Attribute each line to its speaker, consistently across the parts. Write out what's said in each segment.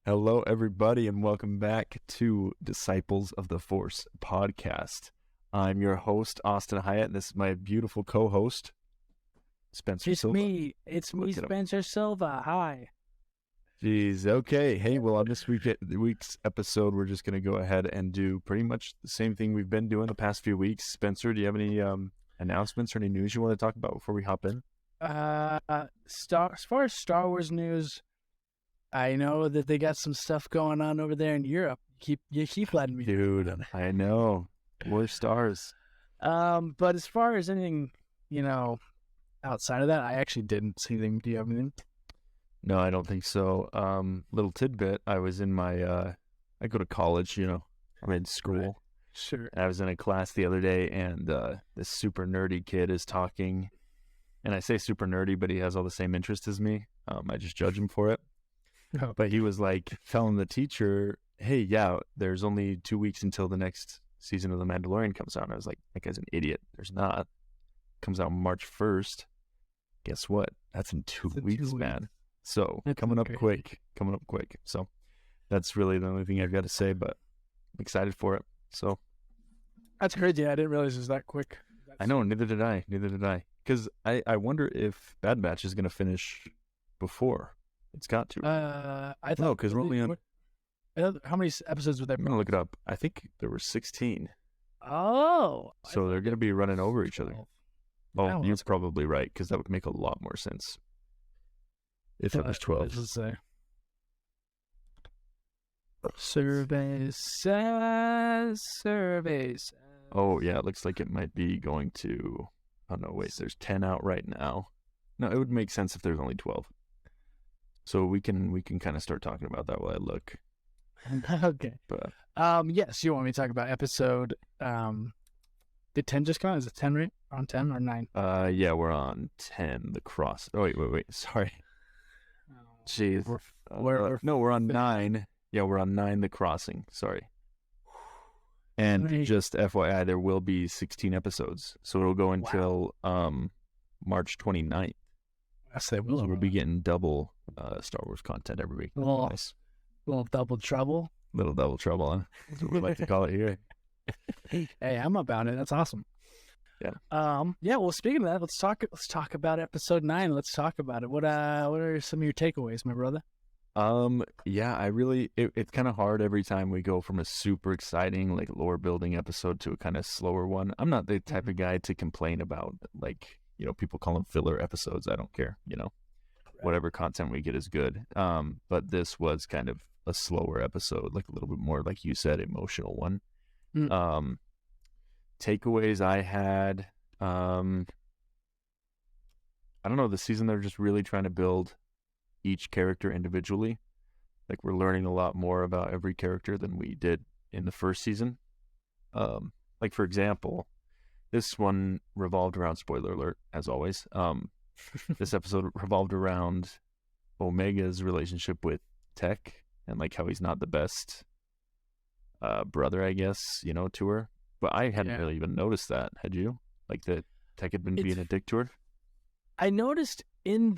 Speaker 1: Hello, everybody, and welcome back to Disciples of the Force podcast. I'm your host, Austin Hyatt, and this is my beautiful co-host, Spencer Silva.
Speaker 2: It's me, Spencer Silva. Hi.
Speaker 1: Jeez, okay. Hey, well, on this week's episode, we're just going to go ahead and do pretty much the same thing we've been doing the past few weeks. Spencer, do you have any announcements or any news you want to talk about before we hop in?
Speaker 2: As far as Star Wars news, I know that they got some stuff going on over there in Europe. You keep letting me.
Speaker 1: Dude, I know. We're stars.
Speaker 2: But as far as anything, outside of that, I actually didn't see anything. Do you have anything?
Speaker 1: No, I don't think so. Little tidbit, I was in my, I go to college, I'm in school.
Speaker 2: Right. Sure.
Speaker 1: I was in a class the other day, and this super nerdy kid is talking. And I say super nerdy, but he has all the same interests as me. I just judge him for it.
Speaker 2: Oh.
Speaker 1: But he was like telling the teacher, hey, yeah, there's only 2 weeks until the next season of The Mandalorian comes out. And I was like, that guy's an idiot. There's not. It comes out March 1st. Guess what? That's in 2 weeks, man. So coming up quick. So that's really the only thing I've got to say, but I'm excited for it. So
Speaker 2: that's crazy. I didn't realize it was that quick.
Speaker 1: I know. Neither did I. Because I wonder if Bad Batch is going to finish before. It's got to.
Speaker 2: I thought.
Speaker 1: No, because we're only on.
Speaker 2: How many episodes were there?
Speaker 1: I'm going to look it up. I think there were 16.
Speaker 2: Oh.
Speaker 1: So they're going to be running over each other. Oh, you're probably right, because that would make a lot more sense if it was 12.
Speaker 2: Let's say. Surveys.
Speaker 1: Oh, yeah, it looks like it might be going to... Oh, no, wait, there's 10 out right now. No, it would make sense if there's only 12. So we can kind of start talking about that while I look.
Speaker 2: Okay.
Speaker 1: But
Speaker 2: yes, you want me to talk about episode... Did 10 just come out? Is it 10, right? On 10 or 9?
Speaker 1: Yeah, we're on 10, the cross. Oh, wait. Sorry. Jeez. We're on 9. Yeah, we're on 9, the crossing. Sorry. And just FYI, there will be 16 episodes. So it'll go until March 29th.
Speaker 2: Yes, they will.
Speaker 1: So we'll be getting double Star Wars content every week. Nice.
Speaker 2: Little double trouble.
Speaker 1: Little double trouble, huh? That's what we like to call it here.
Speaker 2: Hey, I'm about it. That's awesome.
Speaker 1: Yeah.
Speaker 2: Yeah. Well, speaking of that, let's talk about episode 9. Let's talk about it. What are some of your takeaways, my brother?
Speaker 1: Yeah, it's kind of hard every time we go from a super exciting, like, lore building episode to a kind of slower one. I'm not the type of guy to complain about, like, people call them filler episodes. I don't care, whatever content we get is good. But this was kind of a slower episode, like a little bit more, like you said, emotional one. Takeaways I had, I don't know, this season they're just really trying to build each character individually. Like, we're learning a lot more about every character than we did in the first season. Like, for example, this one revolved around, spoiler alert, as always, this episode revolved around Omega's relationship with Tech, and like how he's not the best brother, I guess, to her. But I hadn't really even noticed that. Had you? Like, that Tech had been being a dick to her?
Speaker 2: I noticed in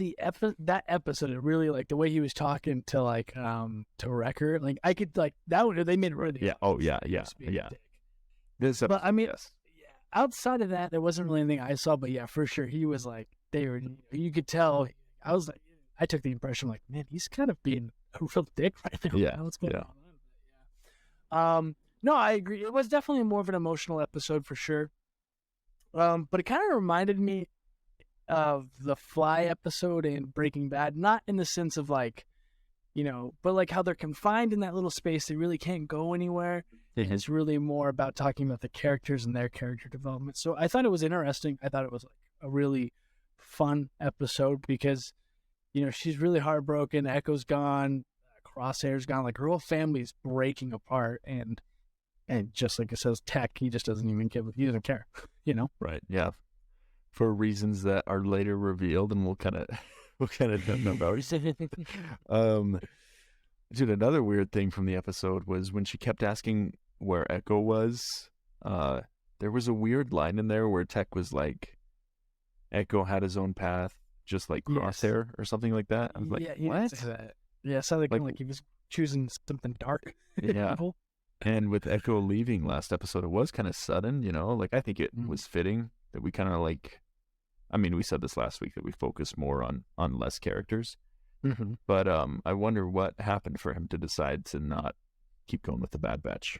Speaker 2: that episode, it really, like, the way he was talking to, like, to Wrecker, like, I could, like, that one, they made it really.
Speaker 1: Yeah. Oh, yeah. This episode,
Speaker 2: but I mean,
Speaker 1: yes.
Speaker 2: Outside of that, there wasn't really anything I saw. But yeah, for sure, he was like, you could tell. I was like, I took the impression, like, man, he's kind of being a real dick right now.
Speaker 1: Yeah.
Speaker 2: What's going on? No, I agree. It was definitely more of an emotional episode for sure. But it kind of reminded me of the Fly episode in Breaking Bad, not in the sense of, like, but like how they're confined in that little space. They really can't go anywhere.
Speaker 1: Mm-hmm.
Speaker 2: It's really more about talking about the characters and their character development. So I thought it was interesting. I thought it was, like, a really fun episode because, she's really heartbroken. Echo's gone. Crosshair's gone. Like, her whole family's breaking apart. And just like it says, Tech, he just doesn't even he doesn't care,
Speaker 1: Right, yeah. For reasons that are later revealed, and we'll kind of don't know about. Dude, another weird thing from the episode was when she kept asking where Echo was. There was a weird line in there where Tech was like, Echo had his own path, just like Crosshair or something like that. I was like,
Speaker 2: what? Yeah, it sounded like he was choosing something dark.
Speaker 1: Yeah.
Speaker 2: Evil.
Speaker 1: And with Echo leaving last episode, it was kind of sudden, you know? Like, I think it was fitting that we kind of like, I mean, we said this last week that we focus more on less characters.
Speaker 2: Mm-hmm.
Speaker 1: But I wonder what happened for him to decide to not keep going with the Bad Batch.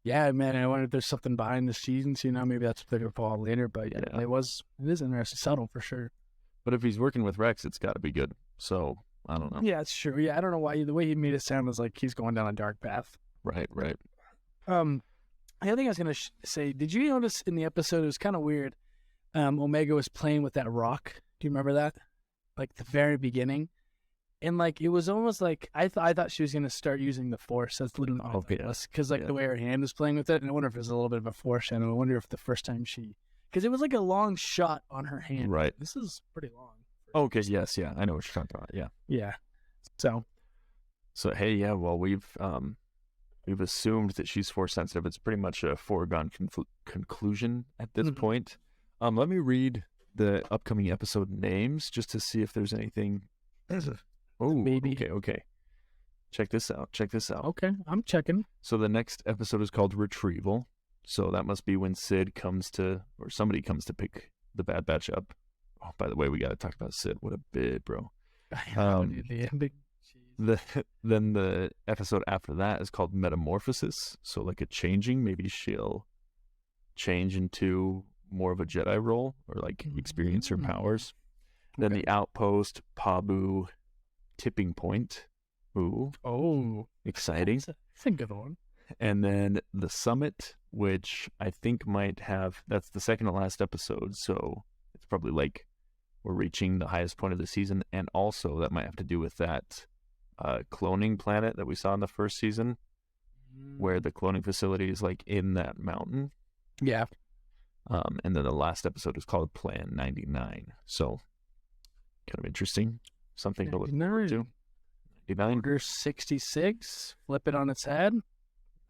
Speaker 2: Yeah, man. I wonder if there's something behind the scenes. You know, maybe that's what they're gonna follow later. But yeah,
Speaker 1: Yeah.
Speaker 2: it is interesting, subtle for sure.
Speaker 1: But if he's working with Rex, it's got to be good. So, I don't know.
Speaker 2: Yeah, it's true. Yeah, I don't know why the way he made it sound was like he's going down a dark path.
Speaker 1: Right.
Speaker 2: The other thing I was gonna say, did you notice in the episode it was kind of weird? Omega was playing with that rock. Do you remember that? Like the very beginning, and like it was almost like I thought she was gonna start using the Force. That's literally because the way her hand was playing with it, and I wonder if it was a little bit of a foreshadow. I wonder if the first time because it was like a long shot on her hand.
Speaker 1: Right.
Speaker 2: This is pretty long.
Speaker 1: Okay. Yes. Yeah. I know what you're talking about. Yeah.
Speaker 2: Yeah. So
Speaker 1: hey, yeah. Well, we've assumed that she's Force sensitive. It's pretty much a foregone conclusion at this point. Let me read the upcoming episode names just to see if there's anything. Oh,
Speaker 2: maybe.
Speaker 1: Okay. Check this out.
Speaker 2: Okay, I'm checking.
Speaker 1: So the next episode is called Retrieval. So that must be when Sid somebody comes to pick the Bad Batch up. Oh, by the way, we got to talk about Sid. What a bit, bro.
Speaker 2: The ending.
Speaker 1: Then the episode after that is called Metamorphosis. So like a changing, maybe she'll change into more of a Jedi role or like experience her powers. Then the Outpost, Pabu, Tipping Point. Ooh.
Speaker 2: Oh,
Speaker 1: exciting.
Speaker 2: That's a good one.
Speaker 1: And then the Summit, which I think that's the second to last episode. So it's probably like we're reaching the highest point of the season. And also that might have to do with that cloning planet that we saw in the first season where the cloning facility is like in that mountain.
Speaker 2: Yeah.
Speaker 1: And then the last episode is called Plan 99. So kind of interesting. Something to look forward to. 99.
Speaker 2: Order 66. Flip it on its head.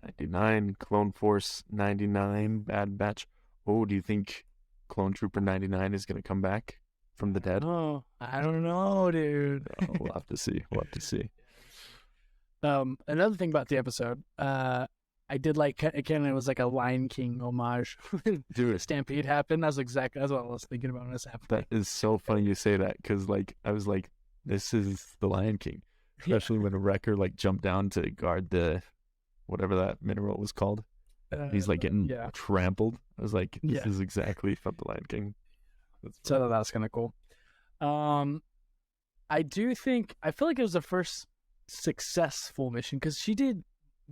Speaker 1: 99. Clone Force 99. Bad Batch. Oh, do you think Clone Trooper 99 is going to come back from the dead?
Speaker 2: Oh, I don't know, dude.
Speaker 1: We'll have to see.
Speaker 2: Another thing about the episode, I did like, again, it was like a Lion King homage.
Speaker 1: Dude,
Speaker 2: Stampede happened. That's what I was thinking about when this happened.
Speaker 1: that is so funny you say that because like I was like, this is the Lion King, especially when a Wrecker like jumped down to guard the whatever that mineral was called. He's like getting trampled. I was like, this is exactly from the Lion King.
Speaker 2: So that's kind of cool. I feel like it was the first successful mission because she did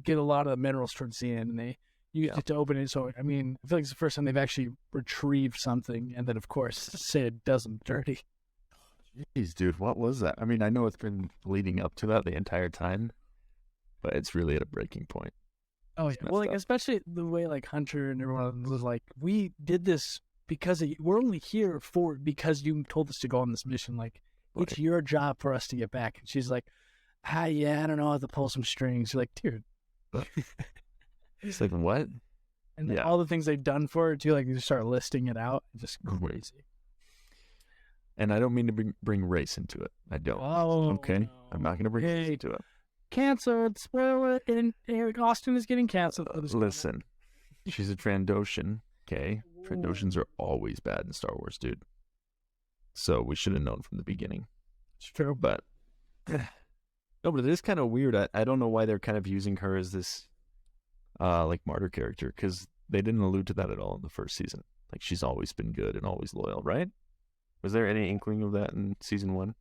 Speaker 2: get a lot of the minerals towards the end and they used it to open it. So, I mean, I feel like it's the first time they've actually retrieved something. And then, of course, Sid does them dirty.
Speaker 1: Jeez, dude, what was that? I mean, I know it's been leading up to that the entire time, but it's really at a breaking point.
Speaker 2: Oh, yeah. Well, like, especially the way, like, Hunter and everyone was like, we did this because we're only here because you told us to go on this mission. Like, it's your job for us to get back. And she's like, I don't know, I have to pull some strings. You're like, dude.
Speaker 1: It's like, what?
Speaker 2: And all the things they've done for her, too, like, you start listing it out. It's just crazy.
Speaker 1: And I don't mean to bring race into it. I don't.
Speaker 2: Oh,
Speaker 1: okay.
Speaker 2: No.
Speaker 1: I'm not going to bring race into it.
Speaker 2: Canceled. Spoiler. And Austin is getting canceled.
Speaker 1: Listen, she's a Trandoshan. Okay. Trandoshans are always bad in Star Wars, dude. So we should have known from the beginning.
Speaker 2: It's true.
Speaker 1: But no, but it is kind of weird. I don't know why they're kind of using her as this like martyr character because they didn't allude to that at all in the first season. Like she's always been good and always loyal, right? Was there any inkling of that in season 1?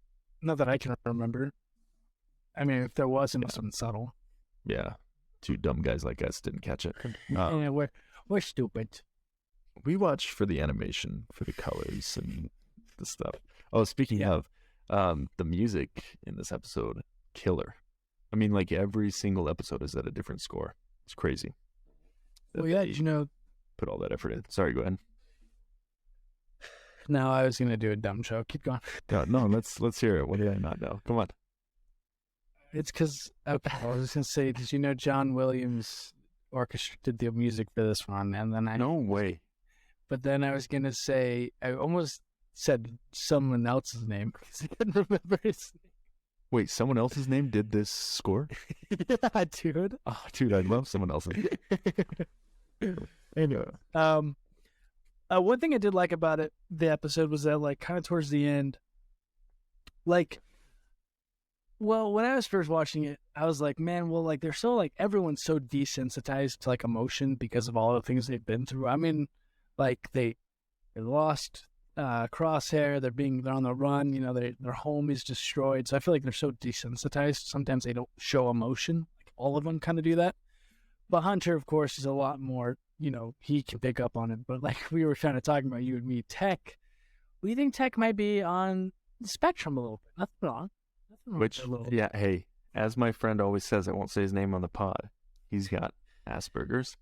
Speaker 2: Not that I can remember. I mean, if there was, it must have been subtle.
Speaker 1: Yeah. 2 dumb guys like us didn't catch it.
Speaker 2: Yeah, we're stupid.
Speaker 1: We watch for the animation, for the colors and the stuff. Oh, speaking of, the music in this episode, killer. I mean, like every single episode is at a different score. It's crazy.
Speaker 2: Well, yeah, you know.
Speaker 1: Put all that effort in. Sorry, go ahead.
Speaker 2: No, I was gonna do a dumb show. Keep going.
Speaker 1: No, let's hear it. What did I not know? Come on.
Speaker 2: It's because I was just gonna say, did you know John Williams orchestrated the music for this one? And then
Speaker 1: No way.
Speaker 2: But then I was gonna say, I almost said someone else's name because I couldn't remember his name.
Speaker 1: Wait, someone else's name did this score?
Speaker 2: Yeah, dude.
Speaker 1: Oh, dude, I love someone else's.
Speaker 2: Anyway, one thing I did like about the episode was that, like, kind of towards the end, like, well, when I was first watching it, I was like, man, well, like, they're so, like, everyone's so desensitized to, like, emotion because of all the things they've been through. I mean, like, they lost Crosshair, they're on the run, you know, their home is destroyed. So I feel like they're so desensitized. Sometimes they don't show emotion. Like, all of them kind of do that. But Hunter, of course, is a lot more, you know, he can pick up on it. But like we were kind of talking about, you and me, Tech, we think Tech might be on the spectrum a little bit. Nothing wrong.
Speaker 1: Which, yeah, hey, as my friend always says, I won't say his name on the pod, he's got Asperger's,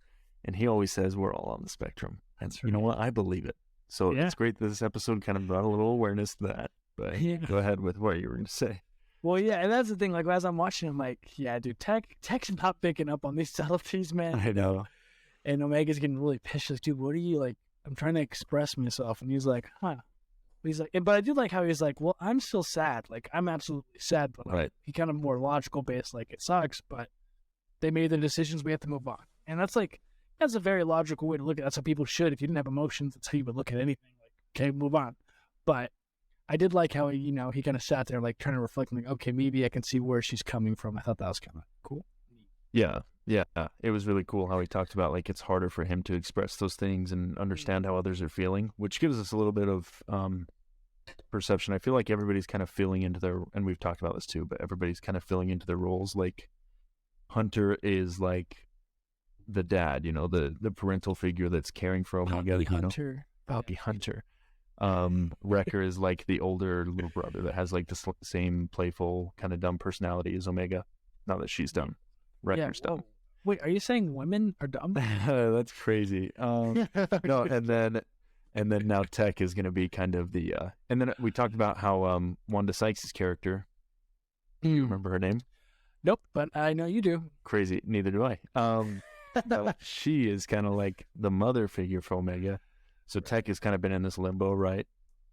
Speaker 1: and he always says we're all on the spectrum. And you know what? I believe it. So it's great that this episode kind of brought a little awareness to that. But go ahead with what you were going to say.
Speaker 2: Well, yeah, and that's the thing. Like, as I'm watching, I'm like, yeah, dude, Tech's not picking up on these subtleties, man.
Speaker 1: I know.
Speaker 2: And Omega's getting really pissed. Like, dude, what are you, like, I'm trying to express myself. And he's like, huh. He's like, but I do like how he's like, well, I'm still sad. Like, I'm absolutely sad. But like, he kind of more logical based, like, it sucks, but they made the decisions. We have to move on. And that's like, that's a very logical way to look at it. That's how people should. If you didn't have emotions, that's how you would look at anything. Like, okay, move on. But I did like how, you know, he kind of sat there, like, trying to reflect, like, okay, maybe I can see where she's coming from. I thought that was kind of cool.
Speaker 1: Yeah. It was really cool how he talked about, like, it's harder for him to express those things and understand how others are feeling, which gives us a little bit of perception. I feel like everybody's kind of filling into their, and we've talked about this too, but everybody's kind of filling into their roles. Like, Hunter is like the dad, you know, the parental figure that's caring for Omega. Bobby Hunter. Wrecker is like the older little brother that has like the same playful kind of dumb personality as Omega. Not that she's dumb. Wrecker's dumb.
Speaker 2: Wait, are you saying women are dumb?
Speaker 1: That's crazy. No, and then now Tech is going to be kind of the and then we talked about how Wanda Sykes' character. Do you remember her name?
Speaker 2: Nope, but I know you do.
Speaker 1: Crazy. Neither do I. She is kind of like the mother figure for Omega. So Tech has kind of been in this limbo, right?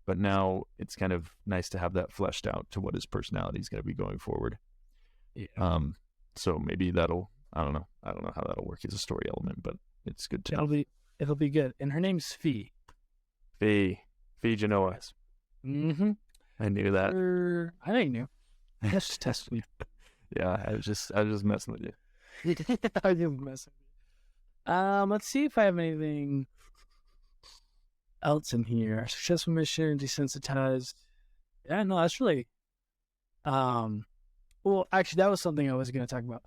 Speaker 1: But now it's kind of nice to have that fleshed out to what his personality is going to be going forward.
Speaker 2: Yeah.
Speaker 1: So maybe that'll, I don't know how that'll work as a story element, but it's good to know.
Speaker 2: It'll be good. And her name's Fee.
Speaker 1: Fee Genoa.
Speaker 2: Mm-hmm.
Speaker 1: I knew that.
Speaker 2: I know you knew. Just testing you.
Speaker 1: Yeah, I was just messing with you.
Speaker 2: I didn't mess with you. Let's see if I have anything else in here. Successful mission, desensitized. Yeah, no, that's really. Well, actually, that was something I was going to talk about.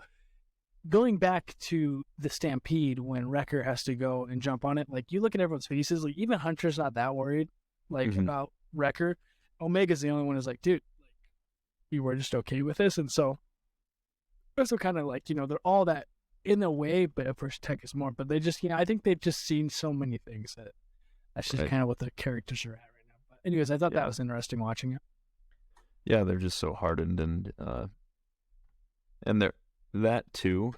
Speaker 2: Going back to the Stampede when Wrecker has to go and jump on it, like, you look at everyone's faces, like, even Hunter's not that worried, like, about Wrecker. Omega's the only one who's like, dude, like, you were just okay with this. And so, also kind of like, you know, they're all that in a way, but of course Tech is more. But they just, you know, I think they've just seen so many things that that's just kind of what the characters are at right now. But anyways, I thought that was interesting watching it.
Speaker 1: Yeah, they're just so hardened and they're that too.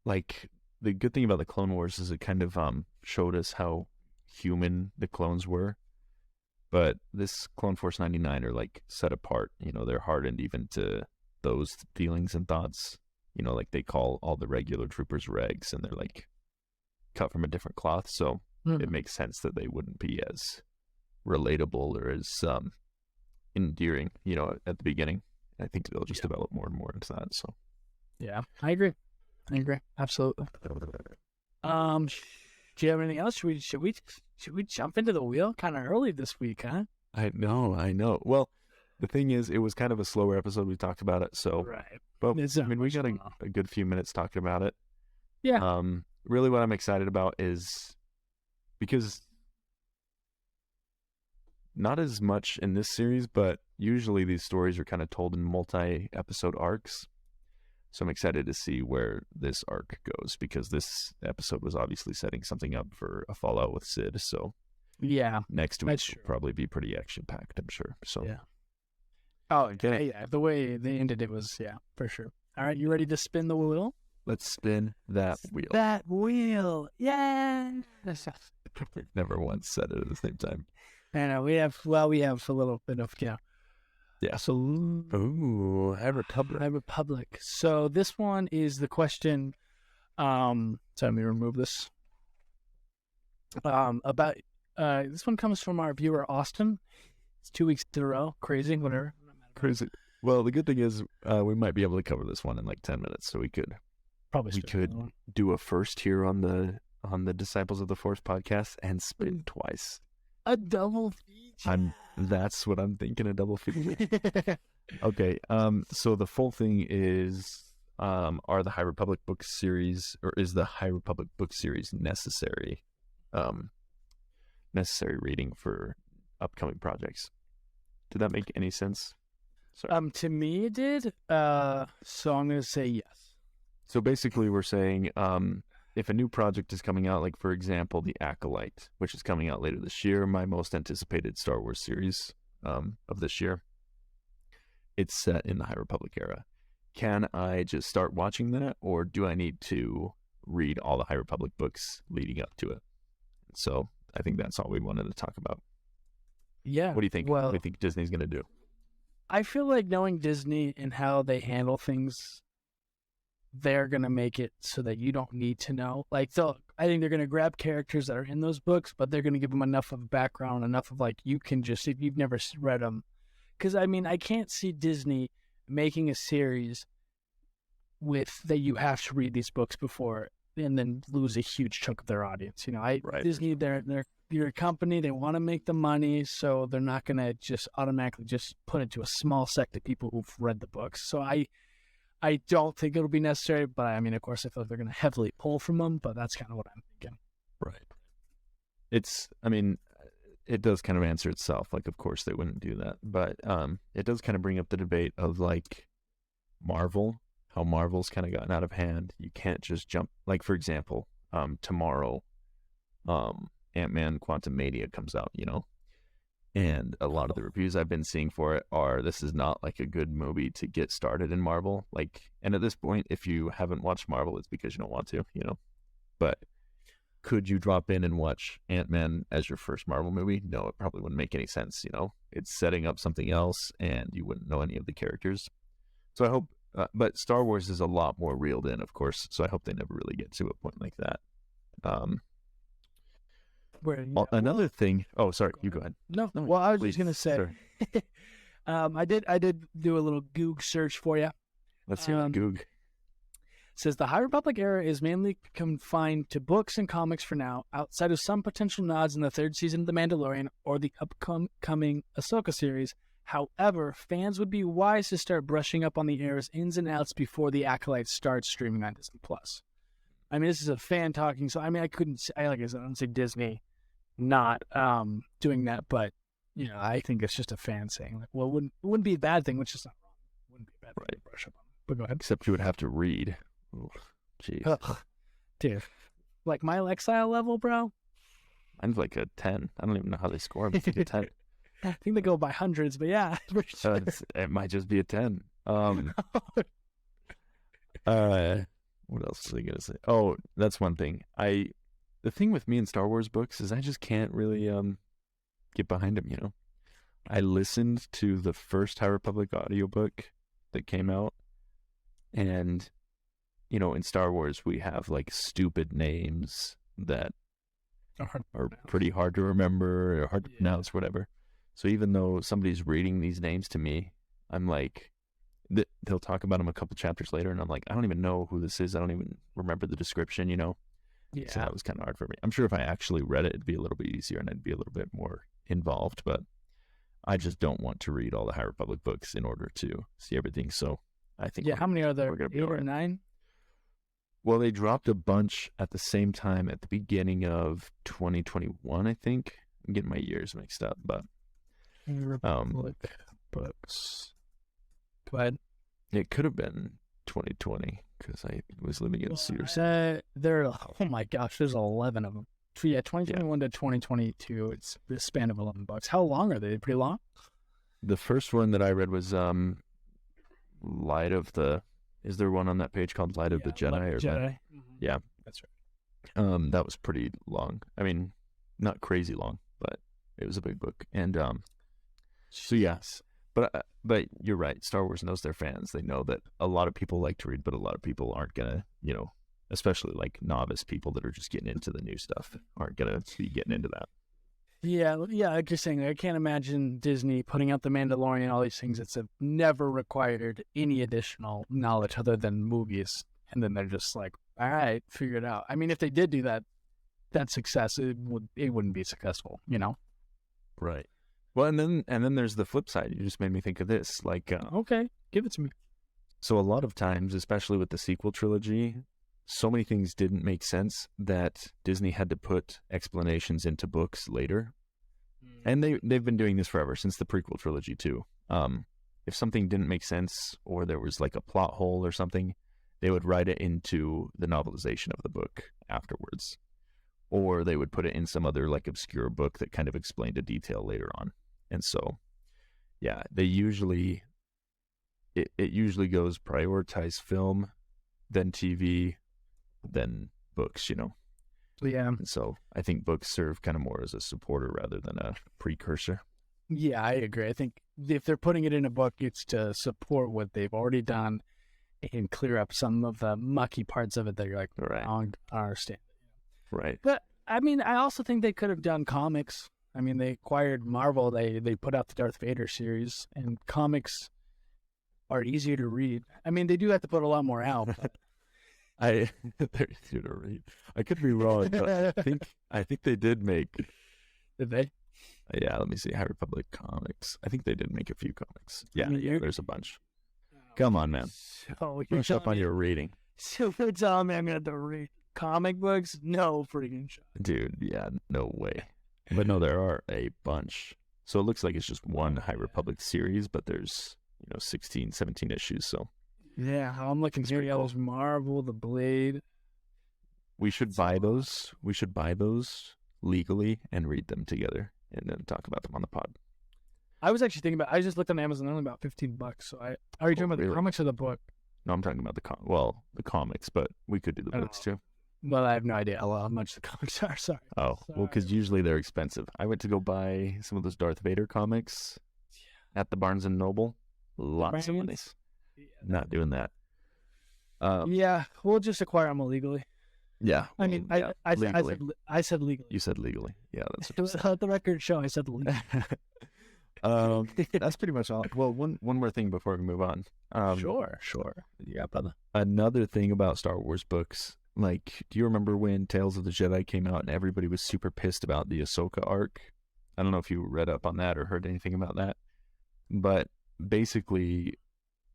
Speaker 1: Like, the good thing about the Clone Wars is it kind of showed us how human the clones were. But this Clone Force 99 are like set apart. You know, they're hardened even to those feelings and thoughts. You know, like they call all the regular troopers regs, and they're like cut from a different cloth. So it makes sense that they wouldn't be as relatable or as endearing, you know, at the beginning. I think they'll just develop more and more into that. So
Speaker 2: yeah, I agree. Absolutely. Do you have anything else? Should we jump into the wheel kind of early this week, huh?
Speaker 1: I know. Well, the thing is, it was kind of a slower episode. We talked about it, so
Speaker 2: right.
Speaker 1: But I mean, we got a good few minutes talking about it.
Speaker 2: Yeah.
Speaker 1: Really, what I'm excited about is because not as much in this series, but usually these stories are kind of told in multi-episode arcs. So I'm excited to see where this arc goes, because this episode was obviously setting something up for a fallout with Sid. So
Speaker 2: yeah,
Speaker 1: next week will probably be pretty action-packed, I'm sure. So
Speaker 2: yeah. Oh, yeah. The way they ended it was, for sure. All right, you ready to spin the wheel?
Speaker 1: Let's spin that wheel.
Speaker 2: That wheel. Yeah.
Speaker 1: Never once said it at the same time.
Speaker 2: I know we have a little bit of,
Speaker 1: Yeah.
Speaker 2: So,
Speaker 1: Ooh, High Republic.
Speaker 2: High Republic. So this one is the question. So let me remove this. About this one comes from our viewer Austin. It's 2 weeks in a row. Crazy, whatever.
Speaker 1: Crazy. Well, the good thing is we might be able to cover this one in like 10 minutes, so we could
Speaker 2: Probably
Speaker 1: do a first here on the Disciples of the Force podcast and spin twice.
Speaker 2: a double feature.
Speaker 1: That's what I'm thinking, a double feature. Okay. So the full thing is are the High Republic book series, or is the High Republic book series necessary reading for upcoming projects? Did that make any sense? Sorry.
Speaker 2: To me it did. So I'm gonna say yes.
Speaker 1: So basically we're saying if a new project is coming out, like for example, The Acolyte, which is coming out later this year, my most anticipated Star Wars series of this year, it's set in the High Republic era. Can I just start watching that, or do I need to read all the High Republic books leading up to it? So I think that's all we wanted to talk about.
Speaker 2: Yeah.
Speaker 1: What do you think?
Speaker 2: Well,
Speaker 1: what do you think Disney's going to do?
Speaker 2: I feel like knowing Disney and how they handle things, they're going to make it so that you don't need to know. Like, I think they're going to grab characters that are in those books, but they're going to give them enough of a background, enough of like, you can just, if you've never read them. Because, I mean, I can't see Disney making a series with that you have to read these books before and then lose a huge chunk of their audience. You know,
Speaker 1: Right.
Speaker 2: Disney, they're a company, they want to make the money, so they're not going to just automatically just put it to a small sect of people who've read the books. So I don't think it'll be necessary, but I mean, of course, I feel like they're going to heavily pull from them, but that's kind of what I'm thinking.
Speaker 1: Right. It does kind of answer itself. Like, of course they wouldn't do that, but it does kind of bring up the debate of like Marvel, how Marvel's kind of gotten out of hand. You can't just jump, like for example, tomorrow, Ant-Man Quantumania comes out, you know, and a lot of the reviews I've been seeing for it are, this is not like a good movie to get started in Marvel. Like, and at this point, if you haven't watched Marvel, it's because you don't want to, you know. But could you drop in and watch Ant-Man as your first Marvel movie? No, it probably wouldn't make any sense, you know. It's setting up something else, and you wouldn't know any of the characters. So I hope, but Star Wars is a lot more reeled in, of course, so I hope they never really get to a point like that. Another thing. Oh, sorry. You go ahead.
Speaker 2: No. Well, I was
Speaker 1: please,
Speaker 2: just gonna say, I did do a little Goog search for you.
Speaker 1: Let's hear the Goog.
Speaker 2: It says the High Republic era is mainly confined to books and comics for now, outside of some potential nods in the third season of The Mandalorian or the upcoming Ahsoka series. However, fans would be wise to start brushing up on the era's ins and outs before The Acolyte starts streaming on Disney+. I mean, this is a fan talking, so I mean, like I said, I don't say Disney not doing that, but you know, I think it's just a fan saying, like, well, it wouldn't be a bad thing, which is not wrong. It wouldn't be a bad thing to brush up on. But go ahead.
Speaker 1: Except you would have to read. Jeez.
Speaker 2: Dude, like my Exile level, bro?
Speaker 1: Mine's like a 10. I don't even know how they score. It's like a 10.
Speaker 2: I think they go by hundreds, but yeah. Sure.
Speaker 1: It might just be a 10. What else was I going to say? Oh, that's one thing. The thing with me in Star Wars books is I just can't really get behind them, you know. I listened to the first High Republic audiobook that came out, and, you know, in Star Wars we have like stupid names that are pretty hard to remember or hard to pronounce, whatever. So even though somebody's reading these names to me, I'm like, they'll talk about them a couple chapters later, and I'm like, I don't even know who this is. I don't even remember the description, you know. Yeah. So that was kind of hard for me. I'm sure if I actually read it, it'd be a little bit easier and I'd be a little bit more involved, but I just don't want to read all the High Republic books in order to see everything. So I think
Speaker 2: how many are there? 8 or 9?
Speaker 1: Well, they dropped a bunch at the same time at the beginning of 2021, I think. I'm getting my years mixed up, but
Speaker 2: Republic books. Go ahead.
Speaker 1: It could have been 2020 because I was living in Cedar.
Speaker 2: Oh my gosh, there's 11 of them. So yeah, 2021 to 2022. It's the span of 11 books. How long are they? Pretty long?
Speaker 1: The first one that I read was Light of the. Is there one on that page called Light of the Jedi?
Speaker 2: Jedi.
Speaker 1: Yeah,
Speaker 2: that's right.
Speaker 1: That was pretty long. I mean, not crazy long, but it was a big book. And so yes, But you're right. Star Wars knows their fans. They know that a lot of people like to read, but a lot of people aren't gonna, especially like novice people that are just getting into the new stuff, aren't gonna be getting into that.
Speaker 2: Yeah, like you're saying, I can't imagine Disney putting out The Mandalorian, all these things that have never required any additional knowledge other than movies. And then they're just like, all right, figure it out. I mean, if they did do that, that success, it wouldn't be successful,
Speaker 1: Right. Well, and then there's the flip side. You just made me think of this. Like,
Speaker 2: okay, give it to me.
Speaker 1: so a lot of times, especially with the sequel trilogy, so many things didn't make sense that Disney had to put explanations into books later. And they've been doing this forever, since the prequel trilogy too. If something didn't make sense or there was like a plot hole or something, they would write it into the novelization of the book afterwards. Or they would put it in some other like obscure book that kind of explained a detail later on. And so, yeah, it usually goes prioritize film, then TV, then books,
Speaker 2: Yeah.
Speaker 1: And so I think books serve kind of more as a supporter rather than a precursor.
Speaker 2: Yeah, I agree. I think if they're putting it in a book, it's to support what they've already done and clear up some of the mucky parts of it that you're like,
Speaker 1: Right.
Speaker 2: I don't understand.
Speaker 1: Right.
Speaker 2: But I mean, I also think they could have done comics. I mean, they acquired Marvel. They put out the Darth Vader series, and comics are easier to read. I mean, they do have to put a lot more out. But
Speaker 1: they're easier to read. I could be wrong, but I think they did make.
Speaker 2: did they?
Speaker 1: Yeah, let me see. High Republic comics. I think they did make a few comics. Yeah, there's a bunch. Come on, man.
Speaker 2: So
Speaker 1: Brush up on your reading.
Speaker 2: So you're telling me I'm gonna have to read comic books? No freaking shot.
Speaker 1: Dude, yeah, no way. But no, there are a bunch. So it looks like it's just one High Republic series, but there's 16, 17 issues. So
Speaker 2: yeah, I'm looking here. Yeah, there's Marvel, the Blade.
Speaker 1: we should buy those. We should buy those legally and read them together, and then talk about them on the pod.
Speaker 2: I was actually thinking about. I just looked on Amazon, only about $15. So are you talking about the comics or the book?
Speaker 1: No, I'm talking about the comics, but we could do the books too.
Speaker 2: Well, I have no idea how much the comics are. Sorry.
Speaker 1: Oh, well, because usually they're expensive. I went to go buy some of those Darth Vader comics at the Barnes and Noble. Lots of money.
Speaker 2: Yeah.
Speaker 1: Not doing that.
Speaker 2: Yeah, we'll just acquire them illegally.
Speaker 1: Yeah.
Speaker 2: I mean, I said legally.
Speaker 1: You said legally. Yeah, that's
Speaker 2: it was the record show. I said legally.
Speaker 1: That's pretty much all. Well, one more thing before we move on.
Speaker 2: Sure. Yeah, brother.
Speaker 1: Another thing about Star Wars books, like, do you remember when Tales of the Jedi came out and everybody was super pissed about the Ahsoka arc? I don't know if you read up on that or heard anything about that, but basically,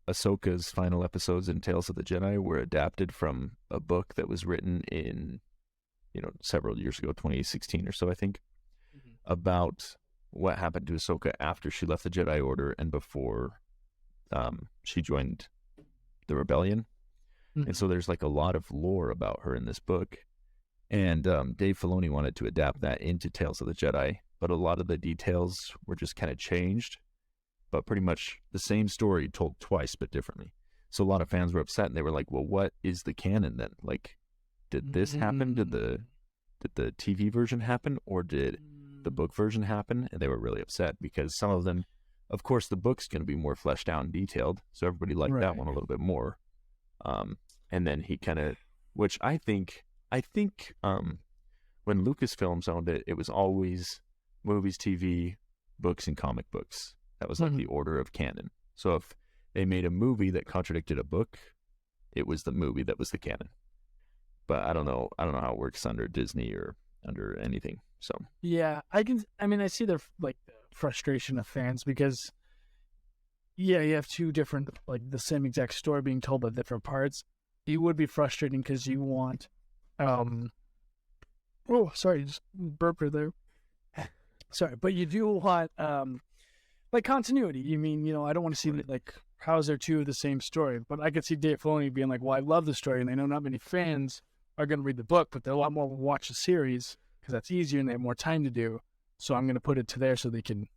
Speaker 1: Ahsoka's final episodes in Tales of the Jedi were adapted from a book that was written in, several years ago, 2016 or so, I think, about what happened to Ahsoka after she left the Jedi Order and before she joined the rebellion. And so there's like a lot of lore about her in this book. And Dave Filoni wanted to adapt that into Tales of the Jedi, but a lot of the details were just kind of changed, but pretty much the same story told twice, but differently. So a lot of fans were upset, and they were like, well, what is the canon then? Like, did this happen? Did the TV version happen, or did the book version happen? And they were really upset because some of them, of course, the book's going to be more fleshed out and detailed, so everybody liked that one a little bit more. And then he kind of, which I think when Lucasfilms owned it, it was always movies, TV, books, and comic books. That was like the order of canon. So if they made a movie that contradicted a book, it was the movie that was the canon. But I don't know how it works under Disney or under anything. So
Speaker 2: yeah, I see the frustration of fans because you have two different, like, the same exact story being told by different parts. It would be frustrating because you want sorry, just burped there. Sorry, but you do want continuity. You mean, I don't want to see how is there two of the same story? But I could see Dave Filoni being like, well, I love the story, and I know not many fans are going to read the book, but there are a lot more will watch the series because that's easier and they have more time to do. So I'm going to put it to there so they can,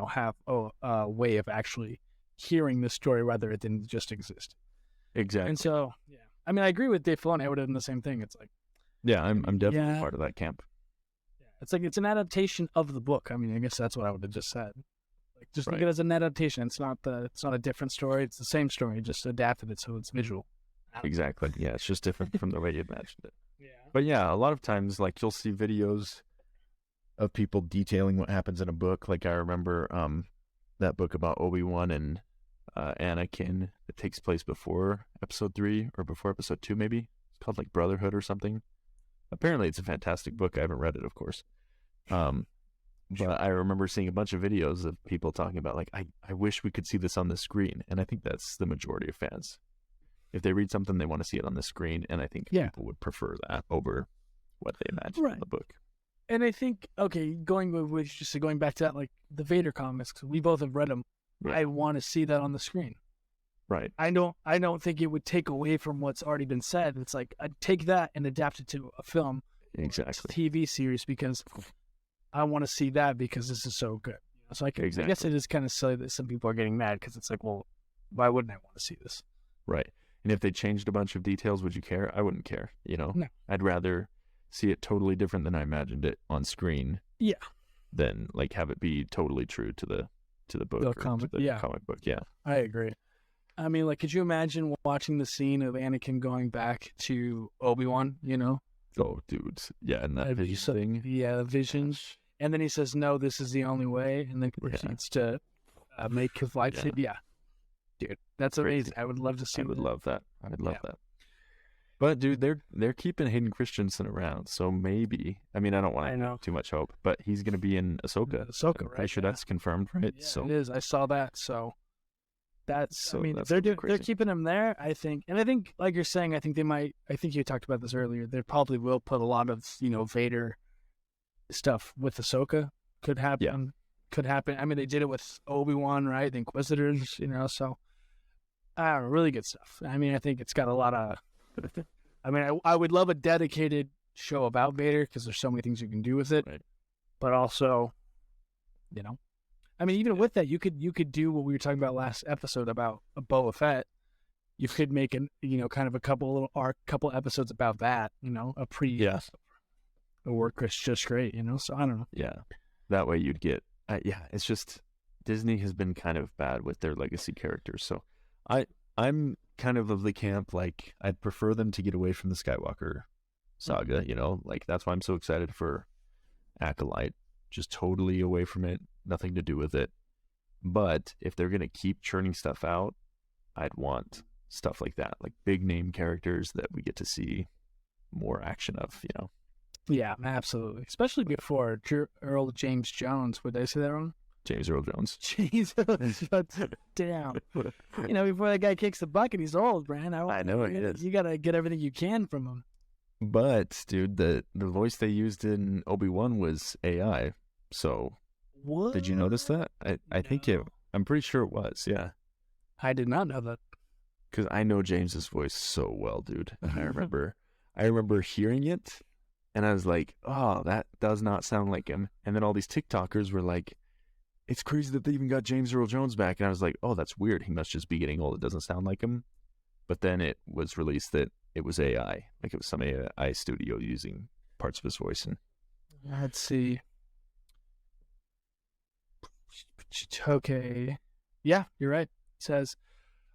Speaker 2: have a way of actually hearing the story rather it didn't just exist.
Speaker 1: exactly.
Speaker 2: And so, yeah, I agree with Dave Filoni. I would have done the same thing. It's like,
Speaker 1: Yeah, I'm definitely part of that camp.
Speaker 2: it's like it's an adaptation of the book. I guess that's what I would have just said. Like, just look at it as an adaptation. It's not a different story. It's the same story, just adapted it so it's visual.
Speaker 1: Exactly. Yeah, it's just different from the way you imagined it.
Speaker 2: Yeah.
Speaker 1: But yeah, a lot of times, like, you'll see videos of people detailing what happens in a book. Like, I remember that book about Obi-Wan and Anakin that takes place before episode 3 or before episode 2, maybe. It's called like Brotherhood or something. Apparently it's a fantastic book. I haven't read it, of course. But I remember seeing a bunch of videos of people talking about, like, I wish we could see this on the screen. And I think that's the majority of fans. If they read something, they want to see it on the screen. And I think people would prefer that over what they imagine in the book.
Speaker 2: And I think, okay, going back to that, like the Vader comics, 'cause we both have read them. Yeah. I want to see that on the screen.
Speaker 1: Right.
Speaker 2: I don't think it would take away from what's already been said. It's like, I'd take that and adapt it to a film.
Speaker 1: Exactly.
Speaker 2: Or a TV series, because I want to see that because this is so good. So I guess it is kind of silly that some people are getting mad because it's like, well, why wouldn't I want to see this?
Speaker 1: Right. And if they changed a bunch of details, would you care? I wouldn't care, No. I'd rather see it totally different than I imagined it on screen.
Speaker 2: Yeah.
Speaker 1: Than like have it be totally true to the book or
Speaker 2: comic,
Speaker 1: to the comic book. Yeah.
Speaker 2: I agree. I mean, like, could you imagine watching the scene of Anakin going back to Obi-Wan,
Speaker 1: Oh, dude. Yeah, and that vision thing.
Speaker 2: Yeah, the visions. Gosh. And then he says, no, this is the only way, and then proceeds to make his lightsaber. Yeah. Dude, that's amazing. I would love to see
Speaker 1: I would love that. I would love that. But, dude, they're keeping Hayden Christensen around, so maybe, I mean, I don't want to have too much hope, but he's going to be in Ahsoka.
Speaker 2: Ahsoka, right?
Speaker 1: I'm sure that's confirmed, right?
Speaker 2: Yeah, so it is. I saw that, so... I mean, they're keeping him there, I think. And I think, like you're saying, I think you talked about this earlier, they probably will put a lot of, Vader stuff with Ahsoka. Could happen. Yeah. Could happen. I mean, they did it with Obi-Wan, right? The Inquisitors, so. I don't know, really good stuff. I mean, I think it's got a lot of... I mean, I would love a dedicated show about Vader because there's so many things you can do with it.
Speaker 1: Right.
Speaker 2: But also, I mean, even with that, you could do what we were talking about last episode about a Boba Fett. You could make kind of a couple episodes about that. A work just great. So I don't know.
Speaker 1: Yeah, that way you'd get. It's just Disney has been kind of bad with their legacy characters. So I'm kind of the camp, like, I'd prefer them to get away from the Skywalker saga. Like, that's why I'm so excited for Acolyte. Just totally away from it. Nothing to do with it. But if they're going to keep churning stuff out, I'd want stuff like that, like big name characters that we get to see more action of,
Speaker 2: Yeah, absolutely. Especially before Earl James Jones. Would I say that wrong?
Speaker 1: James Earl Jones.
Speaker 2: Jesus, shut down. Before that guy kicks the bucket, he's old, man.
Speaker 1: I know he is.
Speaker 2: You got to get everything you can from him.
Speaker 1: But, dude, the voice they used in Obi-Wan was AI. So,
Speaker 2: what?
Speaker 1: Did you notice that? I think I'm pretty sure it was, yeah.
Speaker 2: I did not know that.
Speaker 1: Because I know James's voice so well, dude. And I remember hearing it, and I was like, oh, that does not sound like him. And then all these TikTokers were like, it's crazy that they even got James Earl Jones back. And I was like, oh, that's weird. He must just be getting old. It doesn't sound like him. But then it was released that it was AI. Like, it was some AI studio using parts of his voice. And
Speaker 2: let's see. Okay. Yeah, you're right. It says,